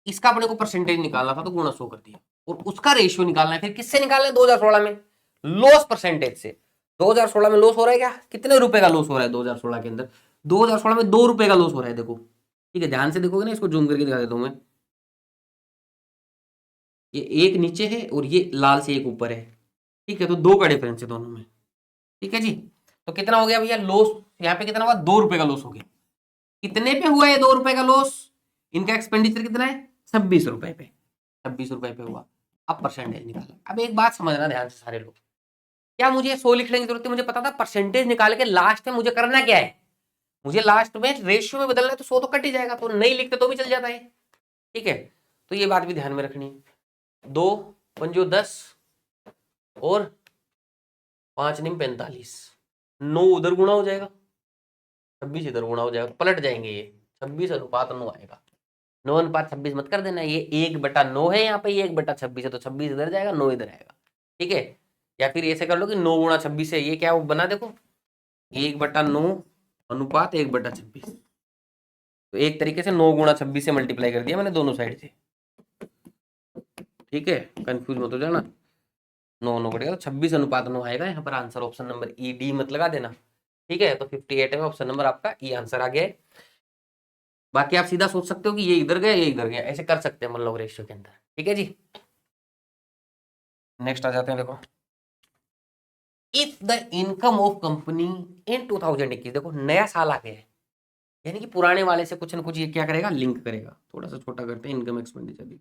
इसका अपने को परसेंटेज निकालना था तो गुणा 100 कर दिया, और उसका रेशियो निकालना है, फिर किससे निकालना है 2016 में, लॉस परसेंटेज से। 2016 में लॉस हो रहा है क्या, कितने रुपए का लॉस हो रहा है 2016 के अंदर, 2016 में 2 रुपए का लॉस हो रहा है, देखो ठीक है, ध्यान से देखोगे ना, इसको जूम करके दिखा देता हूं मैं, ये एक नीचे है और ये लाल से एक ऊपर है। ठीक है, तो 2 का डिफरेंस है दोनों में। ठीक है जी, तो कितना हो गया भैया लॉस, यहाँ पे कितना हुआ 2 रुपए का लॉस हो गया। कितने पे हुआ है 2 रुपए का लॉस, इनका एक्सपेंडिचर कितना है 26 रुपए पे, 26 रुपए पे हुआ। अब परसेंटेज निकाला। अब एक बात समझना ध्यान से सारे लोग, क्या मुझे 100 लिखने की जरूरत है, मुझे पता था परसेंटेज निकाल के लास्ट में मुझे करना क्या है, मुझे लास्ट में रेशियो में बदलना है, तो 100 तो कट ही जाएगा, तो नहीं लिखते तो भी चल जाता है। ठीक है, तो ये बात भी ध्यान में रखनी है। 2 पंजो 10 और 5 × 9 45, 9 उधर गुणा हो जाएगा, 26 इधर गुणा हो जाएगा, पलट जाएंगे ये, 26:9 आएगा। 9:26 मत कर देना, ये 1/9 है यहाँ पे, ये 1/26 है, तो 26 इधर जाएगा, 9 इधर आएगा, ठीक है। या फिर ऐसे कर लो कि 9 गुणा 26 है, ये क्या वो बना देखो 1/9 अनुपात 1/26, तो एक तरीके से 9 गुणा 26 से मल्टीप्लाई कर दिया मैंने दोनों साइड से, ठीक है, कंफ्यूज मत हो जाना। 9 कटेगा तो 26:9 आएगा यहाँ पर answer, option number E D मत लगा देना, ठीक है। तो 58 में ऑप्शन नंबर आपका ई आंसर आ गया। बाकी आप सीधा सोच सकते हो कि ये इधर गया ये इधर गया, ऐसे कर सकते हैं मन लोग रेशियो के अंदर, ठीक है जी। नेक्स्ट आ जाते हैं, देखो if the income of company इन 2021, देखो नया साल आ गया है, यानी कि पुराने वाले से कुछ ना कुछ ये क्या करेगा, लिंक करेगा। थोड़ा सा छोटा करते हैं, इनकम एक्सपेंडिचर भी।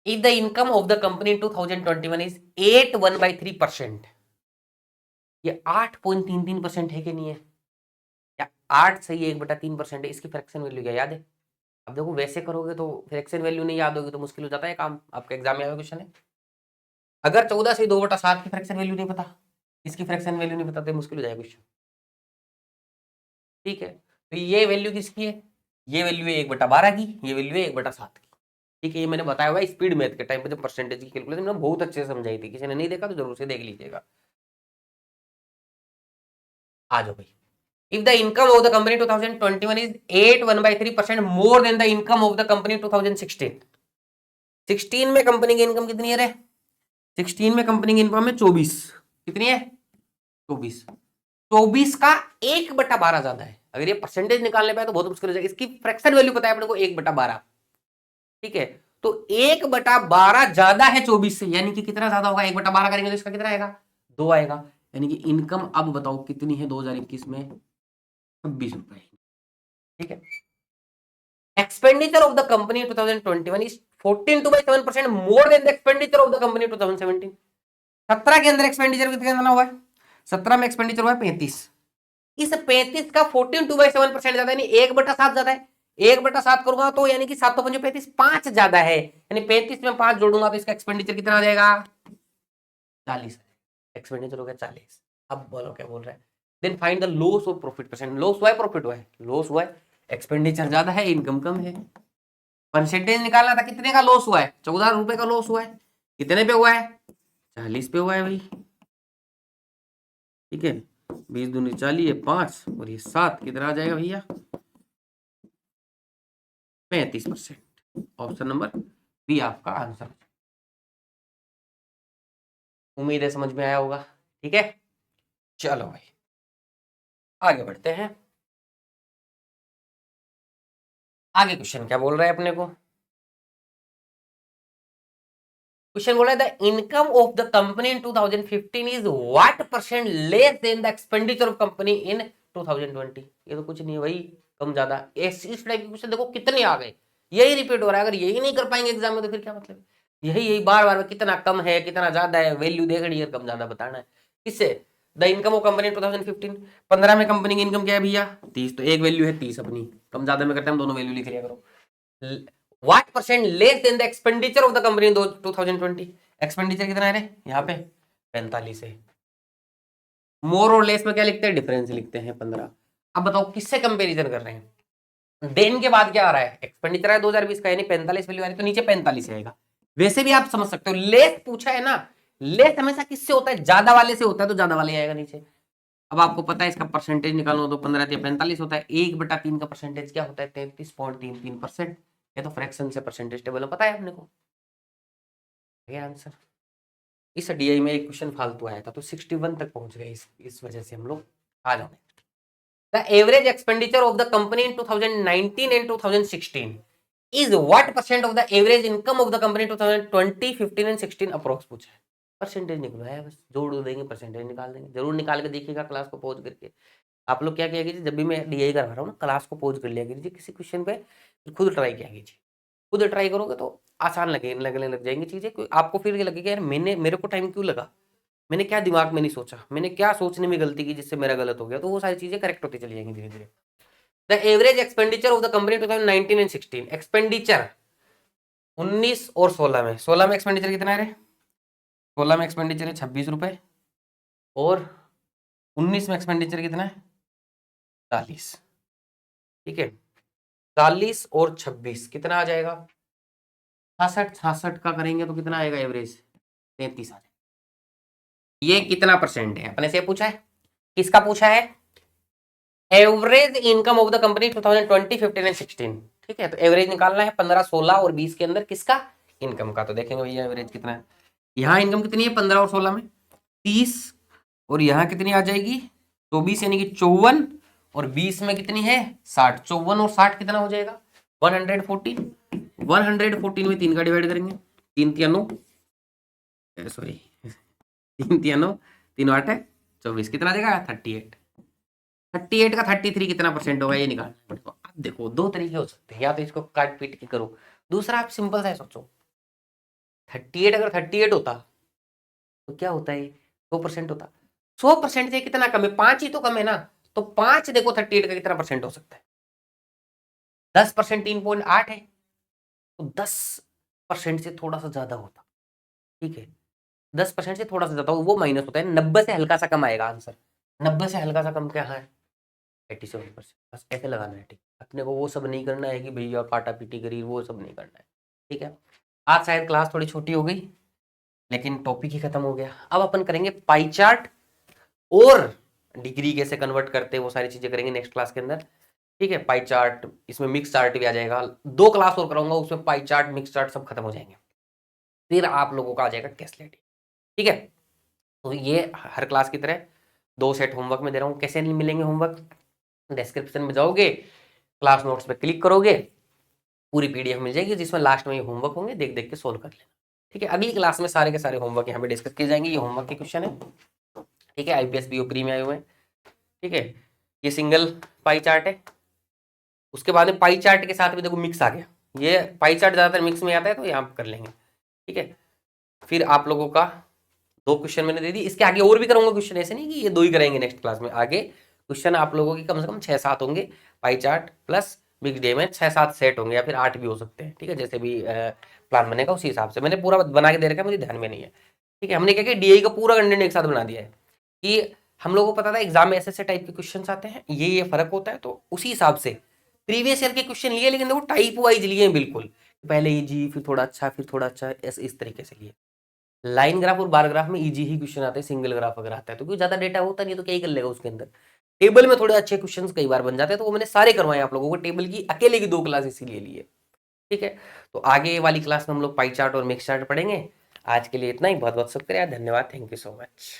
If the income of the company in 2021 is 8.13%, ये 8.33% है कि नहीं है, या 8 सही 1/3% है, इसकी फ्रैक्शन वैल्यू क्या याद है? अब देखो वैसे करोगे तो फ्रैक्शन वैल्यू नहीं याद होगी तो मुश्किल हो जाता है काम, आपके एग्जाम में आया क्वेश्चन है। अगर 14 से 2/7 की फ्रैक्शन वैल्यू नहीं पता, इसकी फ्रैक्शन वैल्यू नहीं पता तो मुश्किल हो जाएगा क्वेश्चन, ठीक है। तो ये वैल्यू किसकी है, ये वैल्यू है 1/12 की, ये वैल्यू है 1/7 की, ठीक है। ये मैंने बताया हुआ है स्पीड मैथ के टाइम पे, जब परसेंटेज की कैलकुलेशन मैंने बहुत अच्छे से समझाई थी, किसी ने नहीं देखा तो जरूर से देख लीजिएगा। आ जाओ भाई, if the income of the company 2021 is 8.13% more than the income of the company 2016, 16 में कंपनी की इनकम कितनी है रे, 16 में कंपनी की इनकम है 24, कितनी है 24, 24 का 1/12 ज्यादा है। अगर ये परसेंटेज निकालने पाए तो बहुत मुश्किल हो जाएगा, इसकी फ्रैक्शन वैल्यू पता है अपने को 1/12, ठीक है। तो 1/12 ज्यादा है 24 से, यानी कि कितना ज्यादा होगा, 1/12 करेंगे तो इसका कितना आएगा 2 आएगा, यानी कि इनकम अब बताओ कितनी है 2021 में 26 रुपए, ठीक है। Expenditure of the company in 2021 is 14.7% more than the expenditure of the company in 2017. 17 के अंदर एक्सपेंडिचर कितना हुआ है, 17 में एक्सपेंडिचर हुआ है 35, इस 35 का 14.7% ज्यादा, यानी 1/7 ज्यादा है। 1/7 करूंगा तो यानी कि 7 5 35, 5 ज्यादा है, यानी 35 में 5 जोड़ूंगा तो इसका एक्सपेंडिचर कितना आ जाएगा 40, एक्सपेंडिचर हो गया 40। अब बोलो क्या बोल रहा है, देन फाइंड द लॉस और प्रॉफिट परसेंट, लॉस हुआ है प्रॉफिट हुआ है, लॉस हुआ है, एक्सपेंडिचर ज्यादा है इनकम कम है, परसेंटेज निकालना था कितने का लॉस हुआ है, 14 रुपए का लॉस हुआ है, कितने पे हुआ है 40 पे हुआ है भाई, ठीक है। 20 दूनी 40 है 5 और ये 7, कितना आ जाएगा भैया 35%, ऑप्शन नंबर बी आपका आंसर। उम्मीद है समझ में आया होगा, ठीक है। चलो भाई आगे बढ़ते हैं, आगे क्वेश्चन क्या बोल रहा है अपने को, क्वेश्चन बोला है the income of the company in 2015 is what percent less than the expenditure of company इन 2020। ये तो कुछ नहीं है भाई, कम ज्यादा, इस टाइप के क्वेश्चन देखो कितने आ गए, यही रिपीट हो रहा है। अगर यही नहीं कर पाएंगे एग्जाम में तो फिर क्या मतलब है, यही बार बार कितना कम है कितना ज्यादा है, वैल्यू देखनी है, कम ज्यादा बताना है। किससे, द इनकम ऑफ कंपनी 2015, 15 में कंपनी की इनकम क्या है भैया 30, तो एक वैल्यू है 30 अपनी, कम ज्यादा में करते हैं हम दोनों वैल्यू लिख लिया करो। What percent less than the expenditure of the company in 2020, expenditure कितना है रे यहाँ पे 45 है, मोर और लेस में क्या लिखते हैं डिफरेंस लिखते हैं 15। अब बताओ किससे कंपैरिजन कर रहे हैं, देन के बाद क्या आ रहा है एक्सपेंडिचर है 2020 का, यानी 45 वैल्यू आ रही है तो नीचे 45 आएगा। वैसे भी आप समझ सकते हो लेस पूछा है ना, लेस हमेशा किससे होता है ज्यादा वाले से होता है, तो ज्यादा वाले आएगा नीचे। अब आपको पता है इसका परसेंटेज निकालो तो 15 या 45 होता है, 1/3 का परसेंटेज क्या होता है 33.33%, ये तो फ्रैक्शन से परसेंटेज टेबल में पता है अपने को, ये आंसर। इस डीआई में एक क्वेश्चन फालतू आया था तो 61 तक पहुंच गए, इस वजह से हम लोग आ जाओ। The average expenditure of the company in 2019 and 2016 is what percent of the average income of the company 2020, 15 and 16 approx पूछा है। परसेंटेज निकलो है बस, जोड़ देंगे परसेंटेज निकाल देंगे, जरूर निकाल के देखिएगा क्लास को पॉज करके। आप लोग क्या किया कीजिए, जब भी मैं डीआई करवा रहा हूँ ना क्लास को पॉज कर लिया कीजिए, किसी क्वेश्चन पे खुद ट्राई किया कीजिए, खुद ट्राई करोगे तो आसान लगने लग जाएंगी चीजें, आपको फिर ये लगेगा यार मेरे को टाइम क्यों लगा, मैंने क्या दिमाग में नहीं सोचा, मैंने क्या सोचने में गलती की जिससे मेरा गलत हो गया, तो वो सारी चीजें करेक्ट होती चली जाएंगी धीरे धीरे। The average expenditure of the company 2019 and 16, expenditure 19 और 16 में, 16 में एक्सपेंडिचर कितना है रे, 16 में एक्सपेंडिचर है 26 रुपए और 19 में एक्सपेंडिचर कितना है 40, ठीक है 40 और 26 कितना आ जाएगा 66 का करेंगे तो कितना आएगा एवरेज 33 आ जाएगा। ये कितना परसेंट है अपने से पूछा है, किसका पूछा है average income of the company 2020, 15 and 16, ठीक है तो एवरेज निकालना है 15, 16 और 20 के अंदर किसका इनकम का। तो देखेंगे भैया एवरेज कितना है, यहाँ इनकम कितनी है 15 और 16 में 30 और यहाँ कितनी आ जाएगी 24 यानी कि 54 और 20 में कितनी है 60, 54 और 60 कितना हो जाएगा 114, 114 में 3 का डिवाइड करेंगे 3 तिया 9, सॉरी 3 तिया 9, 3 8 है 24 कितना आ जाएगा 38, 38 का 33 कितना परसेंट होगा ये निकालना पड़ेगा। अब देखो दो तरीके हो सकते हैं, या तो इसको काट पीट के करो, दूसरा आप सिंपल सा सोचो 38 अगर 38 होता तो क्या होता है 100% होता, 100% से कितना कम है 5 ही तो कम है ना, तो 5 देखो 38 का कितना परसेंट हो सकता है 10%, 3.8 है तो 10% से थोड़ा सा ज्यादा होता, ठीक है 10% से थोड़ा सा ज्यादा वो माइनस होता है, 90 से हल्का सा कम आएगा आंसर, 90 से हल्का सा कम क्या है 87%, बस ऐसे लगाना है, ठीक अपने को वो सब नहीं करना है कि भैया काटा पीटी करी वो सब नहीं करना है, ठीक है। आज शायद क्लास थोड़ी छोटी हो गई लेकिन टॉपिक ही खत्म हो गया। अब अपन करेंगे पाई चार्ट और डिग्री कैसे कन्वर्ट करते हैं वो सारी चीजें करेंगे नेक्स्ट क्लास के अंदर, ठीक है। पाई चार्ट इसमें मिक्स चार्ट भी आ जाएगा, 2 क्लास और कराऊंगा उसमें पाई चार्ट मिक्स चार्ट सब खत्म हो जाएंगे, फिर आप लोगों का आ जाएगा कैसलेट, ठीक है। तो ये हर क्लास की तरह 2 सेट होमवर्क में दे रहा हूँ, कैसे नहीं मिलेंगे होमवर्क डिस्क्रिप्शन में जाओगे क्लास नोट्स पे क्लिक करोगे पूरी पीडीएफ मिल जाएगी जिसमें लास्ट में ये होमवर्क होंगे, देख देख के सोल्व कर लेना, ठीक है। अगली क्लास में सारे के सारे होमवर्क यहाँ पे डिस्कस किए जाएंगे, ये होमवर्क के क्वेश्चन है, ठीक है आईपीएस बीओ प्री में आए हुए हैं, ठीक है। ये सिंगल पाई चार्ट है, उसके बाद में पाई चार्ट के साथ भी देखो मिक्स आ गया, ये पाई चार्ट ज्यादातर मिक्स में आता है तो यहाँ कर लेंगे, ठीक है। फिर आप लोगों का 2 क्वेश्चन मैंने दे दी, इसके आगे और भी करूंगा क्वेश्चन, ऐसे नहीं कि ये 2 ही करेंगे नेक्स्ट क्लास में, आगे क्वेश्चन आप लोगों के कम से कम 6-7 होंगे, pie chart plus mix day में 6-7 सेट होंगे या फिर 8 भी हो सकते हैं, ठीक है जैसे भी प्लान बनेगा उसी हिसाब से, मैंने पूरा बना के दे रखा है मुझे ध्यान में नहीं है, ठीक है। हमने क्या किया डीआई का पूरा कंटेंट एक साथ बना दिया है कि हम लोगों को पता था एग्जाम में ऐसे ऐसे टाइप के क्वेश्चन आते हैं, ये फर्क होता है, तो उसी हिसाब से प्रीवियस ईयर के क्वेश्चन लिए, लेकिन देखो टाइप वाइज लिए हैं बिल्कुल, पहले इजी फिर थोड़ा अच्छा फिर थोड़ा अच्छा, इस तरीके से लिए। लाइन ग्राफ और बार ग्राफ में इजी ही क्वेश्चन आते हैं, सिंगल ग्राफ अगर आता है तो क्योंकि ज्यादा डेटा होता नहीं तो क्या ही कर लेगा उसके अंदर, टेबल में थोड़े अच्छे क्वेश्चंस कई बार बन जाते हैं, तो वो मैंने सारे करवाए आप लोगों को, टेबल की अकेले की 2 क्लास इसीलिए ली है, ठीक है। तो आगे वाली क्लास में हम लोग पाई चार्ट और मिक्स चार्ट पढ़ेंगे, आज के लिए इतना ही, बहुत बहुत शुक्रिया, धन्यवाद, थैंक यू सो मच।